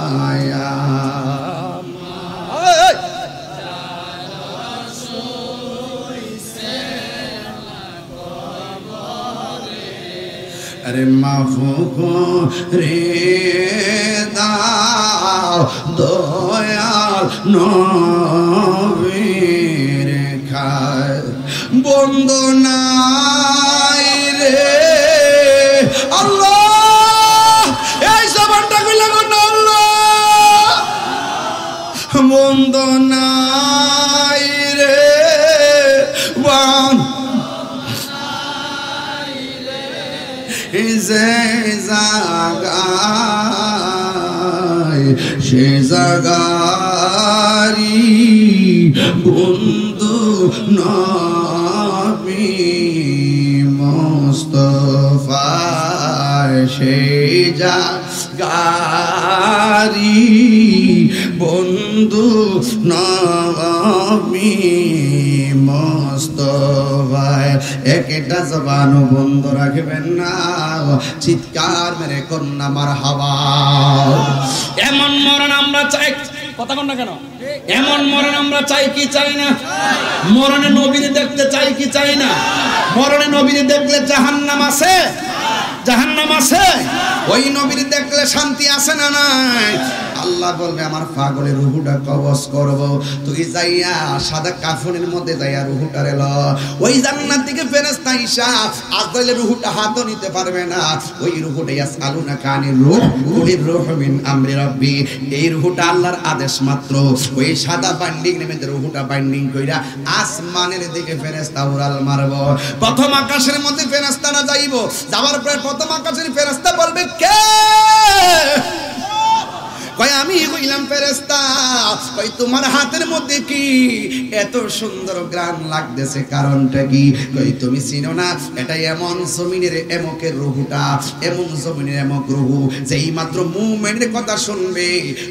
अरे माफू को रे दाओ दयाल नबीर खाय बंदो নাই রে আল্লাহ এই জবানটা কইলা কোন আল্লাহ বন্দো নাই রে যে জাগায় সে জাগারি বন্ধু নবী মুস্তাফা সে জাগারি বন্ধু নবী মুস্তাফা একটা জবানও বন্ধ রাখবেন না চিৎকার মেরে কন্যা মারহাবা এমন মরণ আমরা চাই কথা কন না কেন এমন মরণ আমরা চাই কি চাই না মরণে নবীর দেখতে চাই কি চাই না মরণে নবীর দেখলে জাহান্নাম আছে জাহান্নাম আছে ওই নবীর দেখলে শান্তি আছে না নাই আল্লাহ বলবে আমার পাগলের রূহটা কবজ করব তুই যাইয়া সাদা কাফনের মধ্যে যাইয়া রূহটারে ল ওই জান্নাত থেকে ফেরেশতা আইসা আজরাইলের রূহটা হাতও নিতে পারবে না ওই রূহটা ইয়াসআলুনা কানির রূহ কুলির রূহ মিন আমরি রাব্বি এই রূহটা আল্লাহর আদেশ মাত্র ওই সাদা বাইন্ডিং নেমে রূহটা বাইন্ডিং কইরা আসমানের দিকে ফেরেশতা উড়াল মারব প্রথম আকাশের মধ্যে ফেরেশতারা যাইব যাওয়ার পরে প্রথম আকাশের ফেরেশতা বলবে কে কই আমি কইলাম ফেরেশতা কই তোমার হাতের মধ্যে কি এত সুন্দর গ্রান লাগতেছে কারণটা কি কই তুমি চিনো না এটা এমন জমিনের এমকের রূহটা এমন জমিনের এমক রূহ যেই মাত্র মুমিনের কথা শুনবে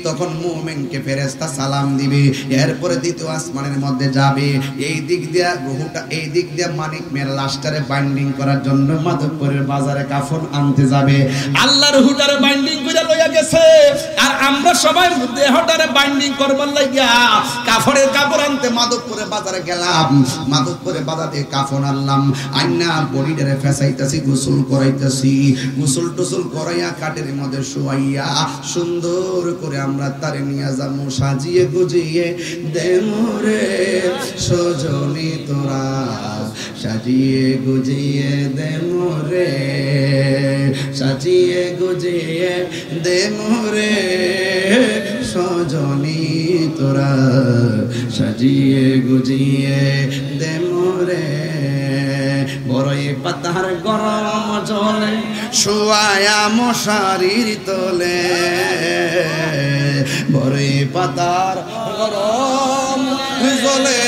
তখন মুমিনকে ফেরেশতা সালাম দিবে এরপরে দ্বিতীয় আসমানের মধ্যে যাবে এই দিক দিয়া রূহটা এই দিক দিয়া মানিক মের লাশটারে বাইন্ডিং করার জন্য মাধবপুরের বাজারে কাফন আনতে যাবে আল্লাহর রূহটারে বাইন্ডিং করে লইয়া গেছে আর আমরা সবাই দেহটারে বাইন্ডিং করবার লাগিয়া কাফনের কাপড় আনতে মাধবপুরে বাজারে গেলাম মাধবপুরে বাজারে কাফন আনলাম আইনা বডিটারে ফেসাইতাছি গোসল করাইতাছি গোসল টোসল করাইয়া কাটের মধ্যে শুয়াইয়া সুন্দর করে আমরা তারে নিয়ে যাবো সাজিয়ে গুজিয়ে দেমরে সজনী তোরা সাজিয়ে গুজিয়ে দেমরে সাজিয়ে গুজিয়ে দেমরে সজনী তোরা সাজিয়ে গুজিয়ে দেমরে বড়ই পাতার গরম জলে শুয়ায়া মশারির তলে বড়ই পাতার গরম জলে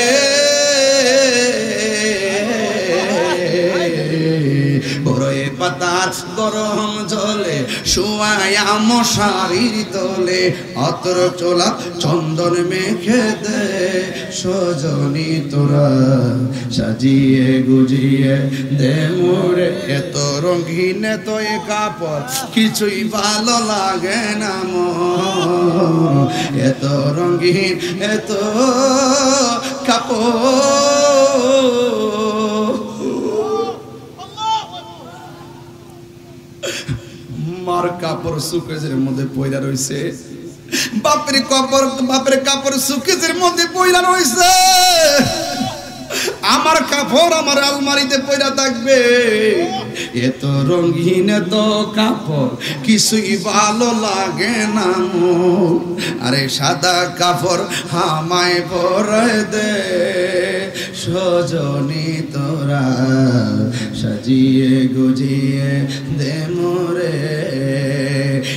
বড়ই পাতার গরম জলে শুয়ায়া মশারির তলে অতর চোলা চন্দন মেখে দে সজনী তোরা সাজিয়ে গুজিয়ে দে মোরে এত রঙিন তো এ কাপড় কিছুই ভালো লাগে না মোর এত রঙিন এত কাপড় মার কাপড় সুকেজের মধ্যে পয়লা রইছে বাপের কাপড় সুকেজের মধ্যে পয়লা রইছে আমার কাপড় আমার আলমারিতে পয়লা থাকবে এত রঙিন এত কাপড় কিছুই ভালো লাগে না আরে সাদা কাপড় হামায় পরায় দে সজনী তোরা সাজিয়ে গুজিয়ে দে মোরে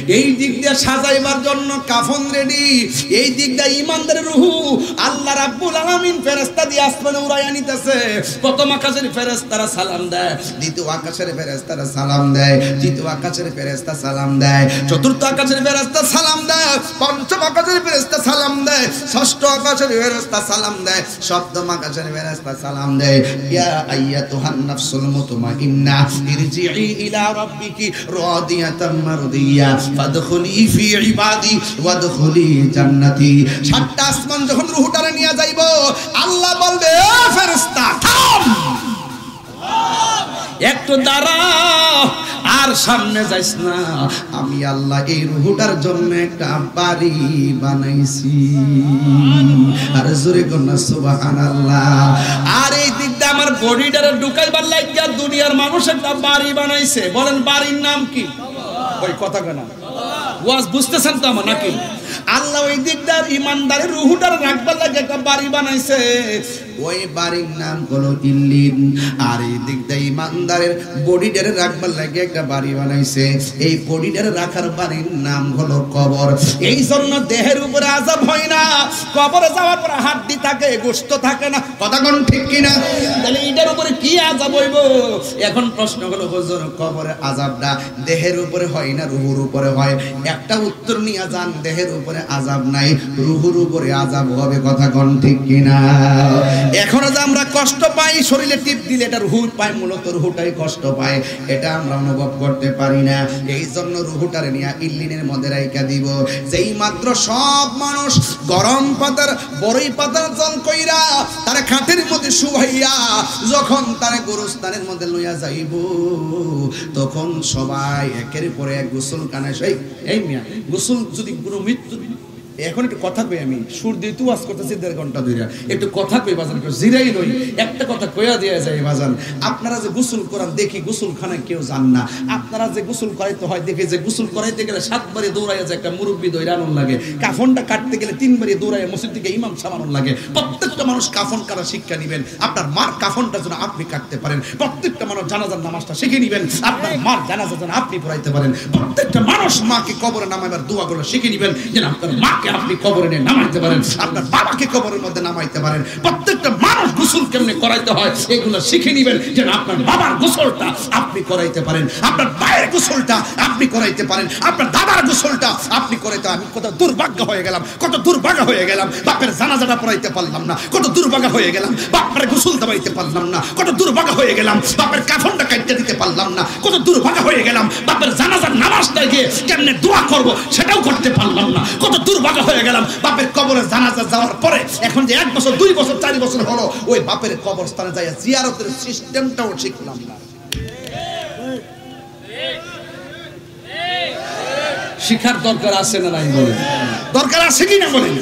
এই দিক দিয়ে সাজাইবার জন্য কাফন রেডি এই দিক দিয়ে ইমানদারের রূহ আল্লাহ রাব্বুল আলামিন ফেরেশতা দিয়ে আসমানে উড়াইয়া নিতেছে প্রথম আকাশের ফেরেশতারা সালাম দেয় দ্বিতীয় আকাশের ফেরেশতারা সালাম দেয় তৃতীয় আকাশের ফেরেশতা সালাম দেয় চতুর্থ আকাশের ফেরেশতা সালাম দেয় পঞ্চম আকাশের ফেরেশতা সালাম দেয় ষষ্ঠ আকাশের ফেরেশতা সালাম দেয় সপ্তম আকাশের ফেরেশতা সালাম দেয় ইয়া আইয়াতুহান নাফসুল মুতমাইন্না ইরজিই ইলা রাব্বিকি রাদিয়াতাম মারদিয়া ফাদখুলি ফি ইবাদি ওয়াদখুলি জান্নাতি সাতটা আসমান যখন রূহটারে নিয়ে যাইব আল্লাহ বলবে ও ফেরেশতা থাম একটু দাঁড়া আর সামনে যাইস না আমি আল্লাহ এই রূহটার জন্য একটা বাড়ি বানাইছি আর জোরে কন্যা সুবহানাল্লাহ আর এই দিকটা আমার বডিটারে ঢুকাইবার লাগিয়া দুনিয়ার মানুষ একটা বাড়ি বানাইছে বলেন বাড়ির নাম কি ওই কথা কেন ওয়াজ বুঝতেছেন তো আমার নাকি আল্লাহ ওই দিকদার ইমানদারের রুহুটার রাখবার লাগে একটা বাড়ি বানাইছে, ওই বাড়ির নাম হলো ইল্লিন। আর এই দিকদার ইমানদারের বডিটারে রাখবার লাগে একটা বাড়ি বানাইছে, এই বডিটারে রাখার বাড়ির নাম হলো কবর। এই জন্য দেহের উপরে আযাব হয় না, কবরে যাওয়ার পর হাড্ডি থাকে, গোশত থাকে না। কথা কোন ঠিক কিনা? তাহলে এটার উপরে কি আযাব হইব? এখন প্রশ্ন হলো হুজুর, কবরে আযাবটা দেহের উপরে হয় না রুহুর উপরে হয়? একটা উত্তর নিয়ে যান, দেহের উপরে আযাব নাই, রুহুর উপরে আযাব হবে। কথা কোন ঠিক কিনা? এখনো যে আমরা কষ্ট পাই, শরীরে টিপ দিলে এটা রুহু পায়, মূলত রুহুটাই কষ্ট পায়, এটা আমরা অনুভব করতে পারি না। এই জন্য রুহুটারে নিয়ে ইল্লিনের মধ্যে রাইখা দিব। যেই মাত্র সব মানুষ গরম পাতার বড়ই পাতার জল কইরা তার খাটের মধ্যে শুভাইয়া যখন তার গোরস্থানের মধ্যে লইয়া যাইব, তখন সবাই একের পরে এক গোসল কানে সেই এই মিয়া গোসল যদি কোনো মৃত্যু। এখন একটু কথা কই, আমি সুর দিয়ে তু আজ করতেছি 1.5 ঘন্টা ধরে, একটু কথা কই বাজান, জিরাই লই, একটা কথা কইয়া দেয়া যায় বাজান। আপনারা যে গোসল করান দেখি গোসলখানায় কেউ যান না, আপনারা যে গোসল করাইতে হয় দেখি যে গোসল করাইতে গেলে 7 বারে দৌড়াইয়া যায় একটা মুরব্বী দৌড়ানোর লাগে, কাফনটা কাটতে গেলে 3 বারে দৌড়াইয়া মসজিদ থেকে ইমাম সামানোর লাগে। প্রত্যেকটা মানুষ কাফন কাটা শিক্ষা নিবেন, আপনার মার কাফনটা যেন আপনি কাটতে পারেন। প্রত্যেকটা মানুষ জানাজার নামাজটা শিখে নিবেন, আপনার মার জানাজা যেন আপনি পড়াইতে পারেন। প্রত্যেকটা মানুষ মাকে কবরে নামাইবার দোয়াগুলো শিখে নিবেন, যেন আপনার মা আপনি কবরে নিয়ে নামাইতে পারেন, আপনার বাবাকে কবরের মধ্যে নামাইতে পারেন। প্রত্যেকটা মানুষ গোসল কেমনে করাইতে হয় এগুলো শিখে নিবেন, যেন আপনার বাবার গোসলটা আপনি করাইতে পারেন, আপনার মায়ের গোসলটা আপনি করাইতে পারেন, আপনার দাদার গোসলটা আপনি করাইতে। আমি কত দুর্ভাগ্য হয়ে গেলাম, কত দুর্ভাগ্য হয়ে গেলাম, বাপের জানাজাটা পড়াইতে পারলাম না, কত দুর্ভাগ্য হয়ে গেলাম, বাপের গোসল দাবাইতে পারলাম না, কত দুর্ভাগ্য হয়ে গেলাম, বাপের কাফনটা কাটতে দিতে পারলাম না, কত দুর্ভাগ্য হয়ে গেলাম, বাপের জানাজার নামাজটা গিয়ে কেমনে দোয়া করব সেটাও করতে পারলাম না, কত দুর্ভাগ্য হয়ে গেলাম, বাপের কবরে জানাজা যাওয়ার পরে এখন যে 1 বছর 2 বছর 4 বছর হলো ওই বাপের কবরস্থানে যাই জিয়ারতের সিস্টেমটাও শিখলাম না। শিখার দরকার আছে না নাই বলেন? দরকার আছে কি না বলেন?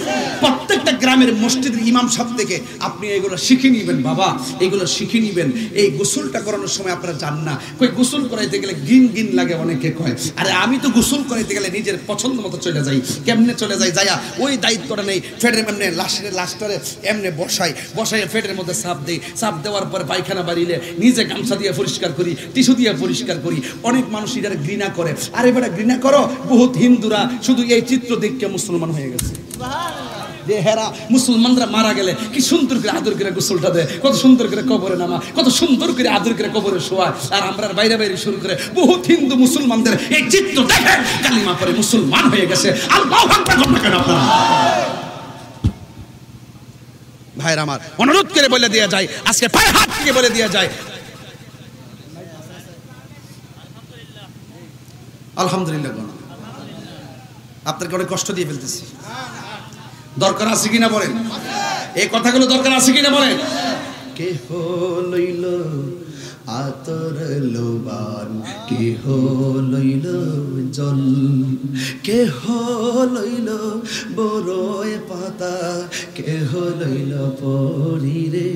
প্রত্যেকটা গ্রামের মসজিদের ইমাম সাহেব থেকে আপনি এগুলো শিখে নিবেন বাবা, এগুলো শিখে নিবেন। এই গোসলটা করানোর সময় আপনারা জান না, কই গোসল করাইতে গেলে গিন গিন লাগে, অনেকে কয় আরে আমি তো গোসল করাইতে গেলে নিজের পছন্দ মতো চলে যাই। কেমনে চলে যাই? যাইয়া ওই দায়িত্বটা নেই, ফেডের এমনি লাস্টারে এমনি বসাই ফেডের মধ্যে সাপ দেই, সাপ দেওয়ার পরে পায়খানা বাড়িলে নিজে গামছা দিয়ে পরিষ্কার করি, টিস্যু দিয়ে পরিষ্কার করি। অনেক মানুষ এটার ঘৃণা করে, আরে বেটা ঘৃণা করো, বহুত হিন্দুরা শুধু এই চিত্র দেখে মুসলমান হয়ে গেছে। যে হেরা মুসলমানরা মারা গেলে কি সুন্দর করে আদর করে গোসলটা দেয়, কত সুন্দর করে কবরে নামা, কত সুন্দর করে আদর করে কবরে শোয়ায়। আর আমরা বাইরে বাইরে শুরু করে বহুত হিন্দু মুসলমানদের এই চিত্র দেখে কালিমা পড়ে মুসলমান হয়ে গেছে। আল্লাহু আকবার বলবেন কেন আপনারা? ভাইরা আমার, অনুরোধ করে বলে দেয়া যায়, আজকে পায়ে হাত থেকে বলে দেয়া যায় আলহামদুলিল্লাহ। আপনাকে অনেক কষ্ট দিয়ে ফেলতেছি, দরকার আছে কিনা বলেন? এই কথাগুলো দরকার আছে কিনা বলেন? কেহ লইল আতর লোবান, কেহ লইল জল, কেহ লইল বড়ই পাতা, কেহ লইল পরিরে।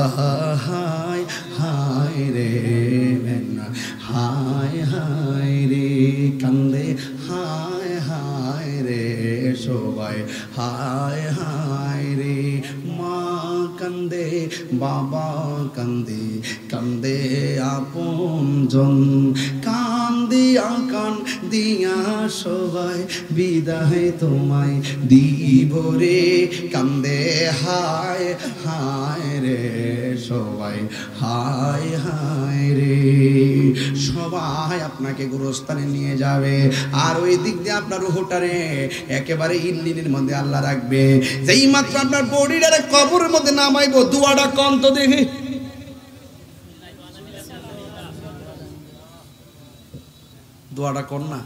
আহা হায় হায় রে, হায় হায় রে, কান্দে হায় হায় রে সবাই, হায় হায় রে। মা কান্দে, বাবা কান্দে, কান্দে আপনজন, কান্দিয়া কান দিয়া সবাই বিদায় তোমায় দিব রে। কান্দে হায় হায় রে সবাই, হায় হায় রে। সবাই আপনাকে গোরস্থানে নিয়ে যাবে, আর ওই দিক দিয়ে আপনার রুহটারে একেবারে ইল্লিনের মধ্যে আল্লাহ রাখবে। যেই মাত্র আপনার বডিটারে কবরের মধ্যে নামাইবো, দুয়াটা কম তো দেখি, দোয়াটা কর না।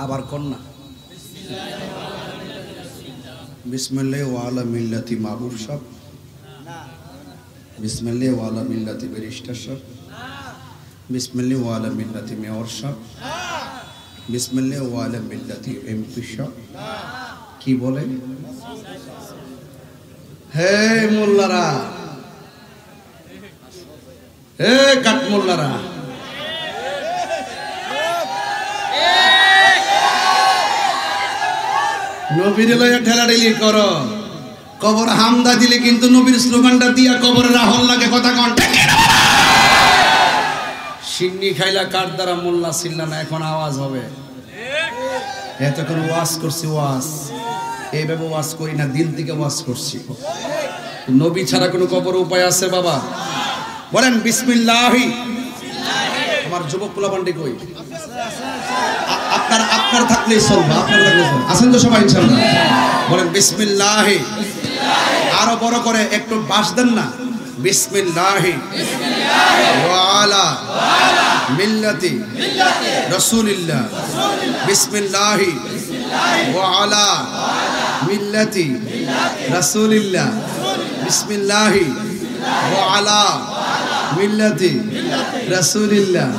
আবার কর না। বিসমিল্লাহ ওয়ালা মিল্লাতি মাহবুব সাহেব, বিসমিল্লাহ ওয়ালা মিল্লাতি ব্যারিস্টার সাহেব, বিসমিল্লাহ ওয়ালা মিল্লাতি মেয়র সাহেব, বিসমিল্লাহ ওয়ালা মিল্লাতি এমপি সাহেব। কি বলে? হে মোল্লারা, এ কাঠমোল্লারা, নবীর লয়া ঠেলাঠেলি করো, কবর হামদা দিলে কিন্তু নবীর স্লোগানটা দিয়া কবরের আহল লাগে, কথা কন ঠিক না? সিন্নি খাইলা কার দ্বারা মোল্লা ছিল্লা না, এখন আওয়াজ হবে। এতক্ষণ ওয়াজ করছি, ওয়াজ এইভাবে ওয়াজ করি না, দিল থেকে ওয়াজ করছি। নবী ছাড়া কোনো কবর উপায় আছে বাবা? বলেন বিসমিল্লাহি। আমার যুবক পোলাপান্ডি কই? আপনার থাকলেই চলবে, আপনার থাকলে চলবে। আছেন তো সবাই ইনশাআল্লাহ? বলেন বিসমিল্লাহি। আরো বড় করে একটু বাস দেন না। বিসমিল্লাহি ওয়া আলা মিল্লাতি রাসূলিল্লাহ। বিসমিল্লাহি ওয়া আলা মিল্লাতি রাসূলিল্লাহ। বিসমিল্লাহি ওয়া আলা মিল্লাতি রাসূলিল্লাহ।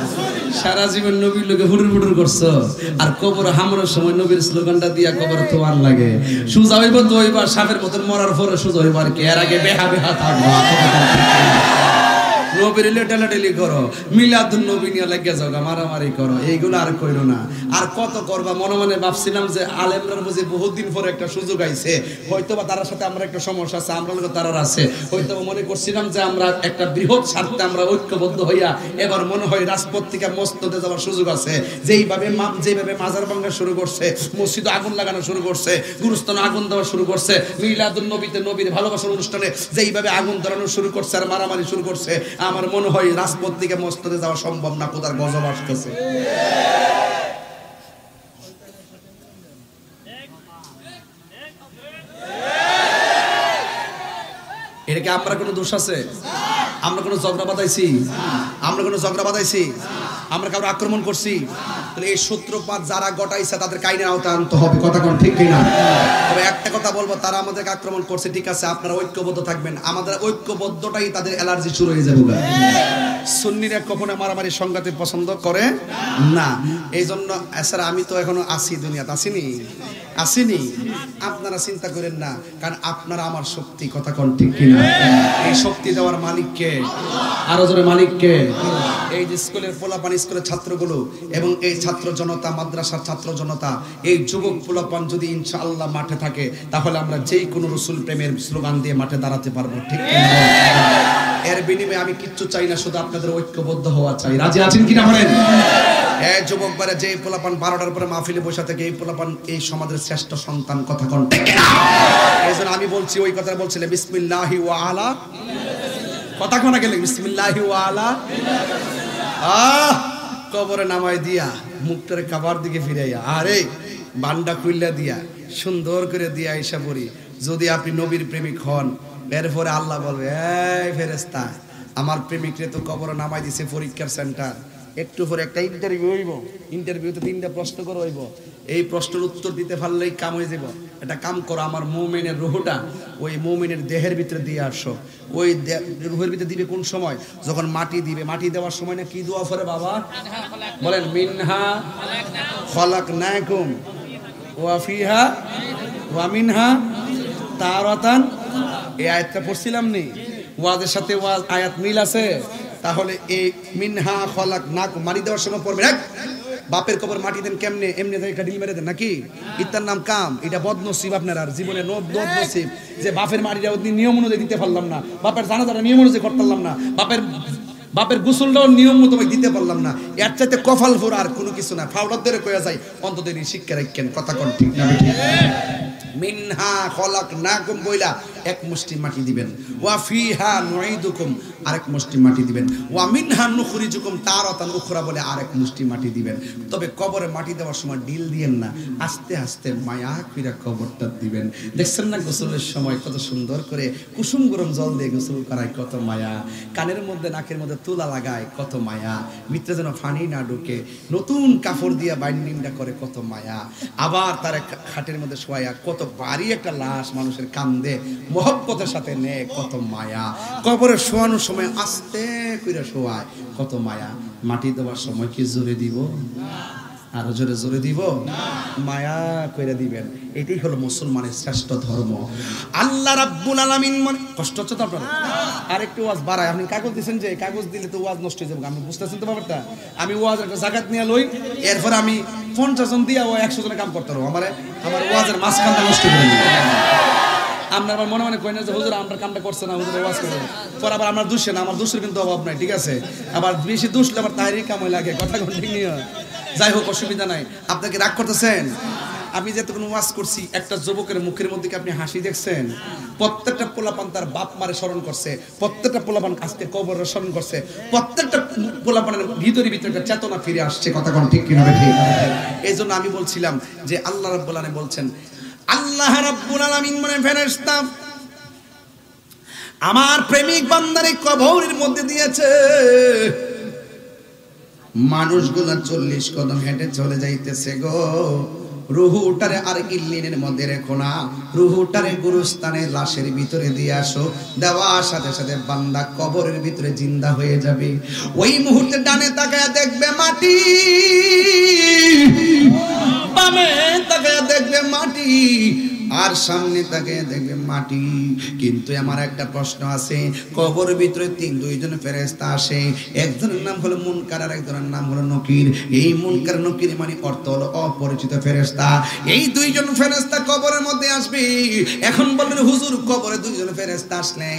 সারা জীবন নবীর লোকে হুড়ুর করছো, আর কবর হামরার সময় নবীর স্লোগানটা দিয়া কবর তোমার লাগে। সুজা হইব তো হইবা, সাপের মতন মরার পরে সুজা হইবার কি, এর আগে বেহা বেহা থাকবা। নবীর লেটালেটালি করো, মিলাদুন নবী নিয়ে লাগিয়ে যাও, মারামারি করো, এইগুলো আর কইরো না। আর কত করবা? মনে মনে ভাবছিলাম যে আলেমরার বুঝি বহুত দিন পরে একটা সুযোগ আইছে, হয়তোবা তার সাথে আমরা একটা সমস্যা আছে, আমরা লোক তারার আছে, হয়তোবা মনে করছিলাম যে আমরা একটা বৃহৎ স্বার্থে আমরা ঐক্যবদ্ধ হইয়া এবার মনে হয় রাজপথ থেকে মসজিদে যাওয়ার সুযোগ আছে। যেভাবে মাজার ভাঙা শুরু করছে, মসজিদে আগুন লাগানো শুরু করছে, গুরুস্থানে আগুন দেওয়া শুরু করছে, মিলাদুন নবীতে নবীর ভালোবাসার অনুষ্ঠানে যেইভাবে আগুন ধরানো শুরু করছে আর মারামারি শুরু করছে, আমার মনে হয় রাজপথ থেকে মসজিদে যাওয়া সম্ভব না, কোথার গজব আসতেছে। এটা কি আমরা কোনো দোষ আছে? আমরা কোনো ঝগড়া বাঁধাইছি? আমরা কোনো ঝগড়া বাঁধাইছি? আমরা কারো আক্রমণ করছি? তাহলে এই সূত্রপাত যারা ঘটাইছে তাদের কাইনে আওতায় আনতে হবে, কথা কোন ঠিক কিনা? তবে একটা কথা বলবো, তারা আমাদেরকে আক্রমণ করছে, ঠিক আছে, আপনারা ঐক্যবদ্ধ থাকবেন, আমাদের ঐক্যবদ্ধটাই তাদের অ্যালার্জি শুরু হয়ে যাবে। সুন্নিরা কখনো মারামারি সংঘাতে পছন্দ করে না। এই জন্য এছাড়া আমি তো এখনো আসি, দুনিয়াতে আসিনি। আপনারা চিন্তা করেন না, কারণ আপনারা আমার শক্তি, কথা কোন ঠিক কিনা? এই শক্তি দেওয়ার মালিককে, আরো জোরে মালিককে। এই যে স্কুলের পোলাপান, স্কুলের ছাত্রগুলো এবং এই ছাত্র জনতা, মাদ্রাসার ছাত্র জনতা, এই যুবক পোলাপান যদি ইনশাআল্লাহ মাঠে থাকে, তাহলে আমরা যেই কোনো রসুল প্রেমের স্লোগান দিয়ে মাঠে দাঁড়াতে পারবো, ঠিক কিনা? এর বিনিময়ে আমি কিচ্ছু চাই না, শুধু আপনাদের ঐক্যবদ্ধ হওয়া চাই। রাজি আছেন কিনা বলেন? এই যুবক বারে যে পোলাপান 12টার পরে মাহফিলে বসে থাকে, এই পোলাপান এই সমাজের শ্রেষ্ঠ সন্তান, কথা কোন ঠিক কিনা? এইজন্য আমি বলছি, ওই কথা বলছিলেন বিসমিল্লাহি ওয়া আলা, কথা কোনা গেলে বিসমিল্লাহি ওয়া আলা। কবরে নামাই দিয়া মুখটারে কাবার দিকে ফিরাইয়া, আরে বান্ডা খুইল্লা দিয়া সুন্দর করে দিয়া আইসা পড়ি। যদি আপনি নবীর প্রেমিক হন, এরপরে আল্লাহ বলবে, এই ফেরেশতা, আমার প্রেমিকরে তো কবরে নামাই দিছে পরীক্ষার সেন্টার, একটু পরে একটা ইন্টারভিউ হইব, ইন্টারভিউতে 3টা প্রশ্ন করা হইব, এই প্রশ্নের উত্তর দিতে পারলেই কাম হয়ে যাব। এটা কাম করো, আমার মুমিনের রূহটা ওই মুমিনের দেহের ভিতরে দিয়ে আসো। ওই রূহের ভিতরে দিবে কোন সময়? যখন মাটি দিবে। মাটি দেওয়ার সময় না কি দোয়া করে বাবা? বলেন মিনহা খালাকনাকুম ওয়া ফিহা ওয়া মিনহা তারাতান। এই আয়াতটা পড়ছিলাম নি, ওয়াজের সাথে ওয়াজ আয়াত মিল আছে। তাহলে এই মিনহা খালাকনাকুম মাটি দেওয়ার সময় পড়বে। বাপের কবর মাটি দেন কেমনে? এমনি একটা ঢিল মেরে দেন নাকি? ইতার নাম কাম। এটা বদনসিব আপনার, আর জীবনে বদনসিব যে বাপের মাটিটা নিয়ম অনুযায়ী দিতে পারলাম না, বাপের জানাজাটা নিয়ম অনুযায়ী করতে পারলাম না, বাপের গোসলটাও নিয়ম মতো দিতে পারলাম না। এর চাইতে কপাল ফোর আর কোনো কিছু না। ফাউলার ধরে কয়া যায়, অন্তত শিক্ষা রাখেন, কথা কোন ঠিক না? মিনহা খালাকনাকুম বইলা এক মুষ্টি মাটি দিবেন, ওয়া ফিহা নুঈদুকুম আরেক মুষ্টি মাটি দিবেন, ওয়া মিনহা নুখরিজুকুম তারাতান উখরা বলে আরেক মুষ্টি মাটি দিবেন। তবে কবরে মাটি দেওয়ার সময় ঢিল দিয়েন না, আস্তে আস্তে মায়া কইরা কবরটা দিবেন। দেখছেন না গোসলের সময় কত সুন্দর করে কুসুম গরম জল দিয়ে গোসল করায়, কত মায়া। কানের মধ্যে নাকের মধ্যে তুলা লাগায়, কত মায়া। ভিতরে যেন পানি না ঢুকে নতুন কাপড় দিয়া বাইন্ডিংটা করে, কত মায়া। আবার তার খাটের মধ্যে শোয়া, কত ভারী একটা লাশ মানুষের কান্দে মহব্বতের সাথে নে, কত মায়া। কবরে শোয়ানোর সময় আস্তে করে শোয়ায়, কত মায়া। মাটি দেওয়ার সময় কি জোরে দিব? আরো জোরে জোরে দিব মায়া করে দিবেন। এটাই হলো মুসলমানের শ্রেষ্ঠ ধর্ম। আল্লাহ রাব্বুল আলামিন কষ্ট হচ্ছে তো আপনার? আর একটু ওয়াজ বাড়ায়। আপনি কাগজ দিচ্ছেন যে কাগজ দিলে তো ওয়াজ নষ্ট হয়ে যাবে। আমি বুঝতেছেন তো ব্যাপারটা। আমি ওয়াজ একটা জাকাত নিয়ে লই, এরপর আমি 50 জন দিয়া ও 100 জনের কাম করতে পারবো। আমার ওয়াজের মাঝখানটা নষ্ট করে দিবে। আমরা আবার মনে মনে কই না যে হুজুর আমরা কামটা করছে না, হুজুর ওয়াজ করে। পর আবার আমরা দুষে না, আমার দুষের কিন্তু অভাব নাই, ঠিক আছে? আবার বেশি দুষলে আবার তাইরই কামই লাগে, কথা কোন ঠিক নিয়ে। যাই হোক, অসুবিধা নাই। আপনাকে রাগ করতেছেন? আমি যেতক্ষণ ওয়াজ করছি, একটা যুবকের মুখের মধ্যে কি আপনি হাসি দেখছেন? প্রত্যেকটা পোলাপান তার বাপ মারে স্মরণ করছে, প্রত্যেকটা পোলাপান আজকে কবরের স্মরণ করছে, প্রত্যেকটা পোলাপানের ভিতরে একটা চেতনা ফিরে আসছে, কথা কোন ঠিক কিনা ঠিক? এই জন্য আমি বলছিলাম যে আল্লাহ রাব্বুল আলামিন বলছেন, আল্লাহ রাব্বুল আলামিন মানে ফেরেশতা আমার প্রেমিক বান্দারে কবরের মধ্যে দিয়েছে। মানুষগুলা 40 কদম হেঁটে চলে যাইতেছে গো। রুহুটারে আর ইল্লিনের মধ্যে রেখো না, রুহুটারে গুরুস্থানে লাশের ভিতরে দিয়ে আসো। দেওয়ার সাথে সাথে বান্দা কবরের ভিতরে জিন্দা হয়ে যাবে। ওই মুহূর্তে ডানে তাকায়া দেখবে মাটি, বামে তাকায়া দেখবে মাটি, আর সামনে তাকায়া দেখবে মাটি। কিন্তু আমার একটা প্রশ্ন আছে, কবরের ভিতরে দুইজন ফেরেশতা আসে, একজনের নাম হলো মুনকার আর একজনের নাম হলো নকির। এই মুনকার নকির মানে অর্থ হলো অপরিচিত ফেরেশতা। এই দুইজন ফেরেশতা কবরের মধ্যে আসবে। এখন বলেন হুজুর, কবরে দুইজন ফেরেশতা আসলে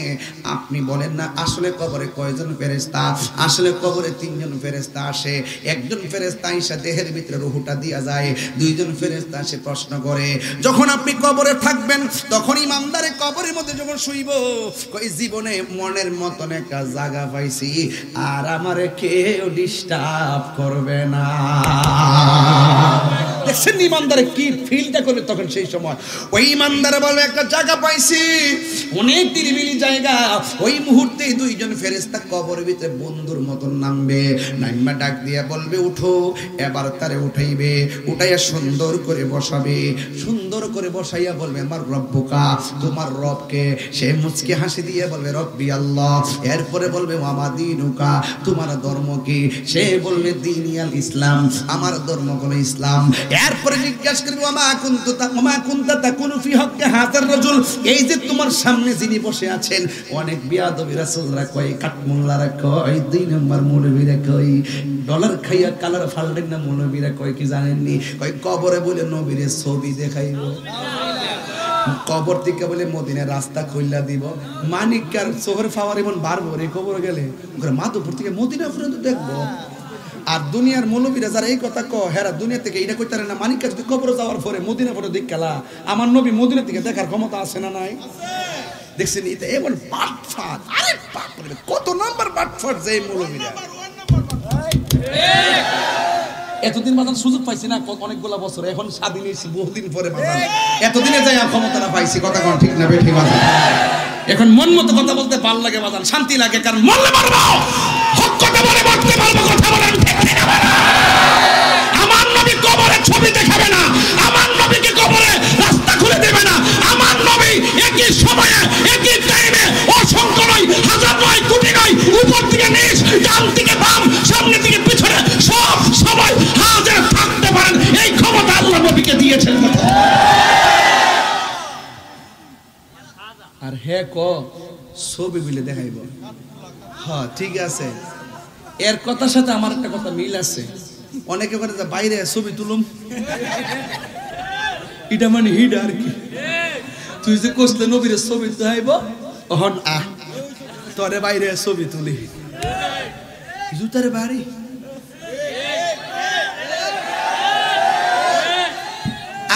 আপনি বলেন না আসলে কবরে কয়জন ফেরেশতা? আসলে কবরে 3 জন ফেরেশতা আসে। একজন ফেরেশতা এসে দেহের ভিতরে রূহটা দিয়া যায়, দুইজন ফেরেশতা এসে প্রশ্ন করে। যখন আপনি কবরে থাকবেন তখন ইমানদারে কবরের মধ্যে যখন শুইব, কই জীবনে মনের মতন একটা জায়গা পাইছি, আর আমারে কেউ ডিস্টার্ব করবে না। দেখছেন ইমানদারে কি ফিলটা করবে তখন? সেই সময় ওই ইমানদারে বলবে একটা জায়গা পাইছি, অনেক নিরিবিলি জায়গা। ওই মুহূর্তে দুইজন ফেরেশতা কবরের ভিতরে বন্ধুর মতন নামবে, নাইমা ডাক দিয়ে বলবে উঠো। এবার তারে উঠাইবে, উঠাইয়া সুন্দর করে বসাবে, সুন্দর করে বসাইয়া বলবে আমার রব্বুকা, তোমার রবকে। সে মুচকি হাসি দিয়ে বলবে রব্বি আল্লাহ। এরপরে বলবে ওয়ামা দীনুকা, তোমার ধর্ম কি? সে বলবে দীনিয়াল ইসলাম, আমার ধর্ম হলো ইসলাম। এরপরে জিজ্ঞাসা করবে ওয়ামা কুনতা তাকুনু ফি হক্কি হাযার রাজুল, এই যে তোমার সামনে যিনি বসে আছেন, অনেক বিয়াদবি রাসূলরা কয়, কাঠমোল্লারা কয়, 2 নম্বর মৌলবীরা কয়, ডলার খাইয়া কালার ফালবেন না মৌলবীরা কয় কি জানেননি? কয় কবরে বলে নবীরে ছবি দেখাইব, কবর থেকে বলে মদিনার রাস্তা খুললা দিব। মানিকার শহর পাওয়ার এমন বাড়বো রে কবর গেলে, মাধবপুর থেকে মদিনা পর্যন্ত দেখবো। আর দুনিয়ার মৌলবীরা যারা এই কথা কয়, হেরা দুনিয়া থেকে এটা কইতে পারে না, মানিকা যদি কবরে যাওয়ার পরে মদিনা পরে দেখালা, আমার নবী মদিনা থেকে দেখার ক্ষমতা আছে না নাই? দেখছেন এটা এমন বাটফাট, আরে বাপ রে কত নাম্বার বাটফাট যে মৌলবীরা। এতদিন বাজান সুযোগ পাইছি না অনেকগুলা বছর, এখন স্বাধীন হয়েছি বহুদিন পরে বাজান, এতদিনে যাই ক্ষমতাটা পাইছি, কথা কোন ঠিক না বেঠি বাজান? এখন মন মতো কথা বলতে ভালো লাগে বাজান, শান্তি লাগে, কারণ মরলে মারবো, হক কথা বলে মরতে পারবো, কথা বলে আমি ঠিক না। আমার নবী কবরে ছবি দেখাবে না, আমার নবীকে কবরে রাস্তা খুলে দেবে না। আমার নবী একই সময়ে একই টাইমে অসংখ্য নয়, হাজার নয়, কোটি নয়, উপর থেকে নিচ, ডান থেকে বাম, সামনে থেকে পিছনে সব সময় হাজির থাকতে পারেন। এই ক্ষমতা আল্লাহ নবীকে দিয়েছেন। আর হে ক ছবি বিলে দেখাইব, হ্যাঁ ঠিক আছে। এর কথার সাথে আমার একটা কথা মিল আছে। অনেকে করে যে বাইরে ছবি তুলুম, এটা মানে হিড আর কি। তুই যে কইলে নবীর ছবি দেখাইব, অহন আহ তোরে বাইরে ছবি তুলি, জুতারে বাড়ি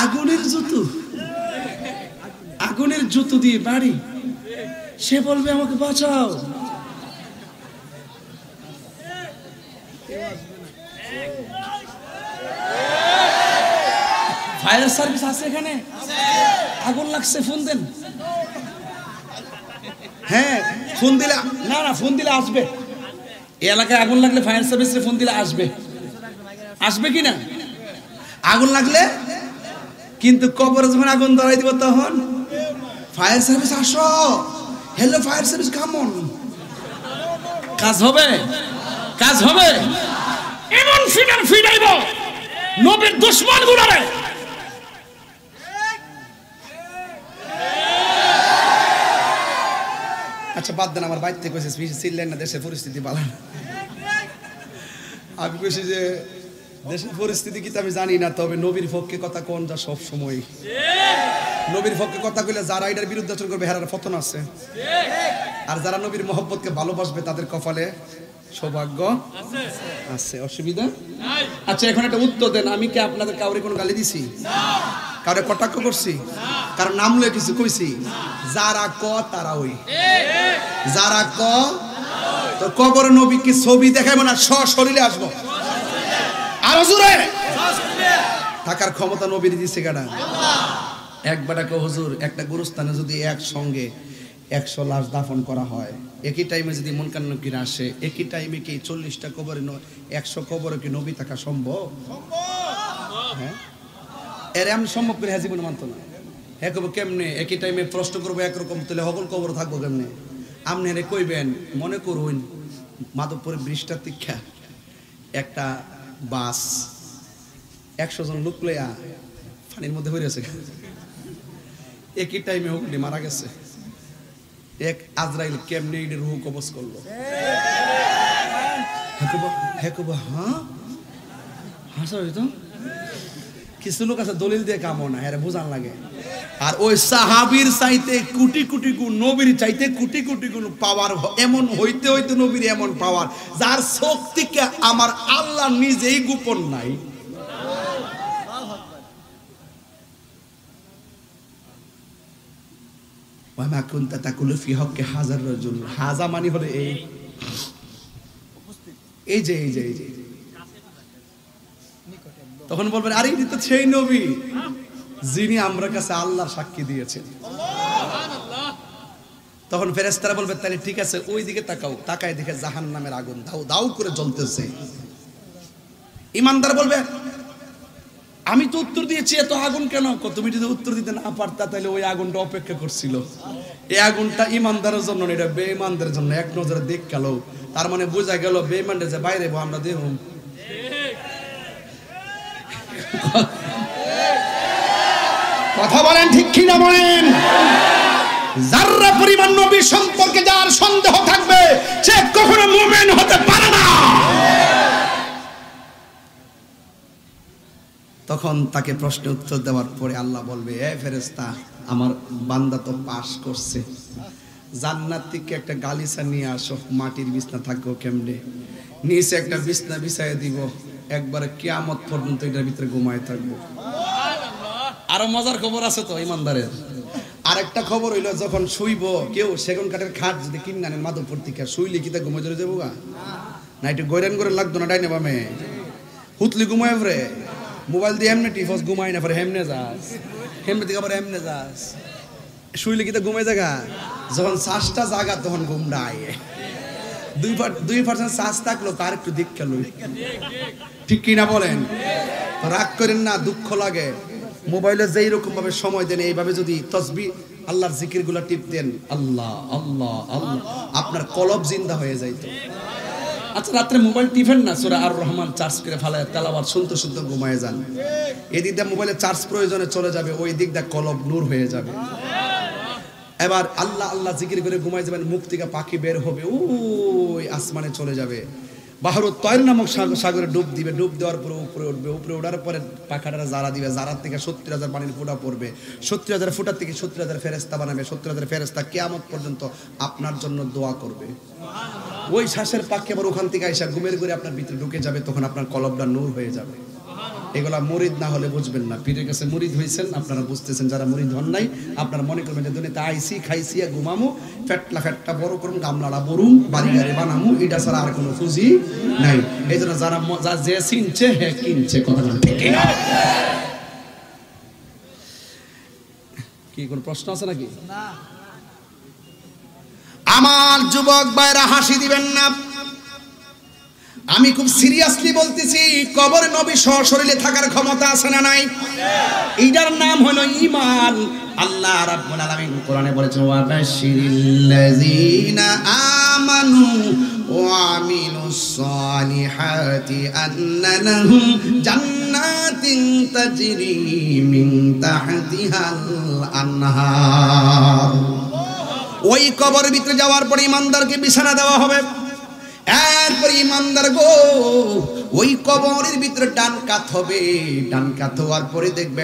আগুনের জুতো, আগুনের জুতো দিয়ে বাড়ি। সে বলবে আমাকে বাঁচাও। ফায়ার সার্ভিস আছে এখানে? আগুন লাগছে, ফোন দেন। হ্যাঁ ফোন দিলে, না না ফোন দিলে আসবে। এই এলাকায় আগুন লাগলে ফায়ার সার্ভিসে ফোন দিলে আসবে, আসবে কি না? আগুন লাগলে কিন্তু কবরে যখন আগুন ধরাই দিব তখন ফায়ার সার্ভিস আসো, হ্যালো ফায়ার সার্ভিস কামন, কাজ হবে, কাজ হবে। এমন ফিডার ফিডাইব নবীর দুশমন গুলারে আচ্ছা বাদ দেন, আমার বাইতে কইছে ছিলেন না, দেশের পরিস্থিতি ভালো না। আমি কইছি যে দেশের পরিস্থিতি কি আমি জানি না, তবে নবীর পক্ষে কথা কোন যা সব সময় নবীর পক্ষে কথা কইলে যারা এটার বিরুদ্ধে আচরণ করবে হেরার পতন আছে, আর যারা নবীর মহব্বতকে ভালোবাসবে তাদের কপালে সৌভাগ্য আছে, অসুবিধা নাই। আচ্ছা এখন একটা উত্তর দেন, আমি কি আপনাদের কাউরে কোনো গালি দিছি? কাউরে কটাক্ষ করছি? কারণ নাম লয়ে কিছু কইছি? যারা ক তারা ওই, যারা ক তো কবর নবীকে ছবি দেখাইবো না, সশরীরে আসবো, আরো জোরে থাকার ক্ষমতা নবীর দিছে কেডা? একবার কে হুজুর একটা গুরুস্থানে যদি একসঙ্গে 100 লাশ দাফন করা হয়, একই টাইমে যদি মুনকার নাকির আসে, একই টাইমে কি 40টা কবরে 100 কবরে কি নবী থাকা সম্ভব? হ্যাঁ, এর আমি সম্ভব করে হাজিবুন মানতো না। হ্যাঁ কব কেমনে? একই টাইমে প্রশ্ন করবো একরকম, তাহলে সকল কবর থাকবো কেমনে? আপনি এনে কইবেন, মনে করুন মাধবপুরের বৃষ্টার তীক্ষা একটা বাস 100 জন লোক লইয়া পানির মধ্যে হয়ে আছে, একই টাইমে হুকলি মারা গেছে, এক আজরাইল কেমনে এর রূহ কবজ করলো? হ্যাঁ তো কিছু লোক আছে দলিল দিয়ে কামো না, হ্যাঁ বোঝান লাগে। আর ওই সাহাবীর চাইতে কোটি কোটি গুণ, নবীর চাইতে কোটি কোটি গুণ পাওয়ার, এমন হইতে হইতে নবীর এমন পাওয়ার যার শক্তিকে আমার আল্লাহ নিজেই গোপন নাই। ওয়ামা কুনতা তাকুলু ফি হক্কি হাজার রাজুল, হাজা মানে হলো এই যে তখন বলবেন আরে এটি তো সেই নবী যিনি আমরা কাছে আল্লাহর সাক্ষী দিয়েছেন। তখন ফেরেশতারা বলবে তাহলে ঠিক আছে ওই দিকে তাকাও, তাকায় দেখে জাহান্নামের আগুন দাউ দাউ করে জ্বলতেছে। ঈমানদার বলবে আমি তো উত্তর দিয়েছি, এত আগুন কেন? তুমি যদি উত্তর দিতে না পারতা তাহলে ওই আগুনটা অপেক্ষা করছিল। এই আগুনটা ঈমানদারের জন্য না, এটা বেঈমানদের জন্য। এক নজরে দেখ গেল, তার মানে বোঝা গেল বেঈমানদের যে বাইরে আমরা দেখুন। কথা বলেন ঠিক কি না বলেন? যারা পরিমাণ নবী সম্পর্কে যার সন্দেহ থাকবে সে কখনো মুমিন হতে পারে না। তখন তাকে প্রশ্নের উত্তর দেওয়ার পরে আল্লাহ বলবে, এ ফেরেশতা আমার বান্দা তো পাস করছে, জান্নাত থেকে একটা গালিচা নিয়ে আসো, মাটির বিছনা থাকবো কেমনে, নিচে একটা বিছনা বিছাইয়ে দিব, একবারে কিয়ামত পর্যন্ত এটার ভিতরে ঘুমায় থাকবো। আরো মজার খবর আছে তো ঈমানদারের। আরেকটা খবর হইলো যখন শুইব কেউ সেগুন কাঠের খাট যদি কিনে আনেন মাধবপুর থেকে, শুইলে কি তা ঘুমাই ধরে যাবো গা না? একটু গৈরান করে লাগতো না ডাইনে বামে, হুতলি ঘুমায় পরে মোবাইল দিয়ে এমনি টিফস ঘুমাই না, পরে হেমনে যাস, হেমনে দিকে আবার এমনে যাস, শুইলে কি তা ঘুমাই জায়গা? যখন শ্বাসটা জাগা তখন ঘুমটা আয়ে। 2% শ্বাস থাকলো তার একটু দীক্ষা লই, ঠিক কিনা বলেন? তো রাগ করেন না, দুঃখ লাগে। মোবাইলে যেই রকম ভাবে সময় দেন, এইভাবে যদি তসবিহ আল্লাহর জিকির গুলা টিপতেন, আল্লাহ আল্লাহ আল্লাহ, আপনার কলব জিন্দা হয়ে যাইতো। আচ্ছা রাত্রে মোবাইল টিপেন না, সূরা আর রহমান চার্জ করে ফেলায় তেলাওয়াত শুনতে শুনতে ঘুমায় যান। এদিক দিয়ে মোবাইলে চার্জ প্রয়োজনে চলে যাবে, ওই দিক দিয়ে কলব নূর হয়ে যাবে। এবার আল্লাহ আল্লাহ জিকির করে ঘুমায় যাবেন, মুখ থেকে পাখি বের হবে, ওই আসমানে চলে যাবে। বাহরুত তয়র নামক সাগরে ডুব দিবে, ডুব দেওয়ার পরে উপরে উঠবে, উপরে ওঠার পরে পাখাটা জারা দিবে, জারার থেকে 70,000 পানির ফোঁটা পড়বে, 70,000 ফোঁটার থেকে 70,000 ফেরেশতা বানাবে, 70,000 ফেরেশতা কিয়ামত পর্যন্ত আপনার জন্য দোয়া করবে। ওই শ্বাসের পাখি আবার ওখান থেকে আইসা ঘুমের ঘুরে আপনার ভিতরে ঢুকে যাবে, তখন আপনার কলবটা নূর হয়ে যাবে। এগুলা মুরিদ না হলে বুঝবেন না। পীরের কাছে মুরিদ হয়েছেন আপনারা বুঝতেছেন, যারা মুরিদ হন নাই আপনারা মনে করবেন যে দুনিয়াতে আইসি খাইছি ঘুমামু, ফেটটা বড় করুন, গামলাটা বরুম, বাড়ি গাড়ি বানামু, এটা ছাড়া আর কোনো খুঁজি নাই। এই জন্য যারা যে চিনছে হ্যাঁ কিনছে, কথা ঠিক না? কি কোনো প্রশ্ন আছে নাকি? আমার যুবক ভাইরা হাসি দিবেন না, আমি খুব সিরিয়াসলি বলতেছি, কবর নবী সশরীরে থাকার ক্ষমতা আছে না নাই? এইটার নাম হলো ঈমান। আল্লাহ রাব্বুল আলামিন কোরআনে বলেছেন, ওয়া বাশশিরিল্লাযিনা আমানু وعملوا الصالحات أن لهم جنات تجري من تحتها الأنهار ওই কবরের ভিতরে যাওয়ার পর ইমানদারকে বিছানা দেওয়া হবে এরপর ইমানদার গো ওই কবরের ভিতরে ডান কাত হবে ডান কাত হওয়ার পরে দেখবে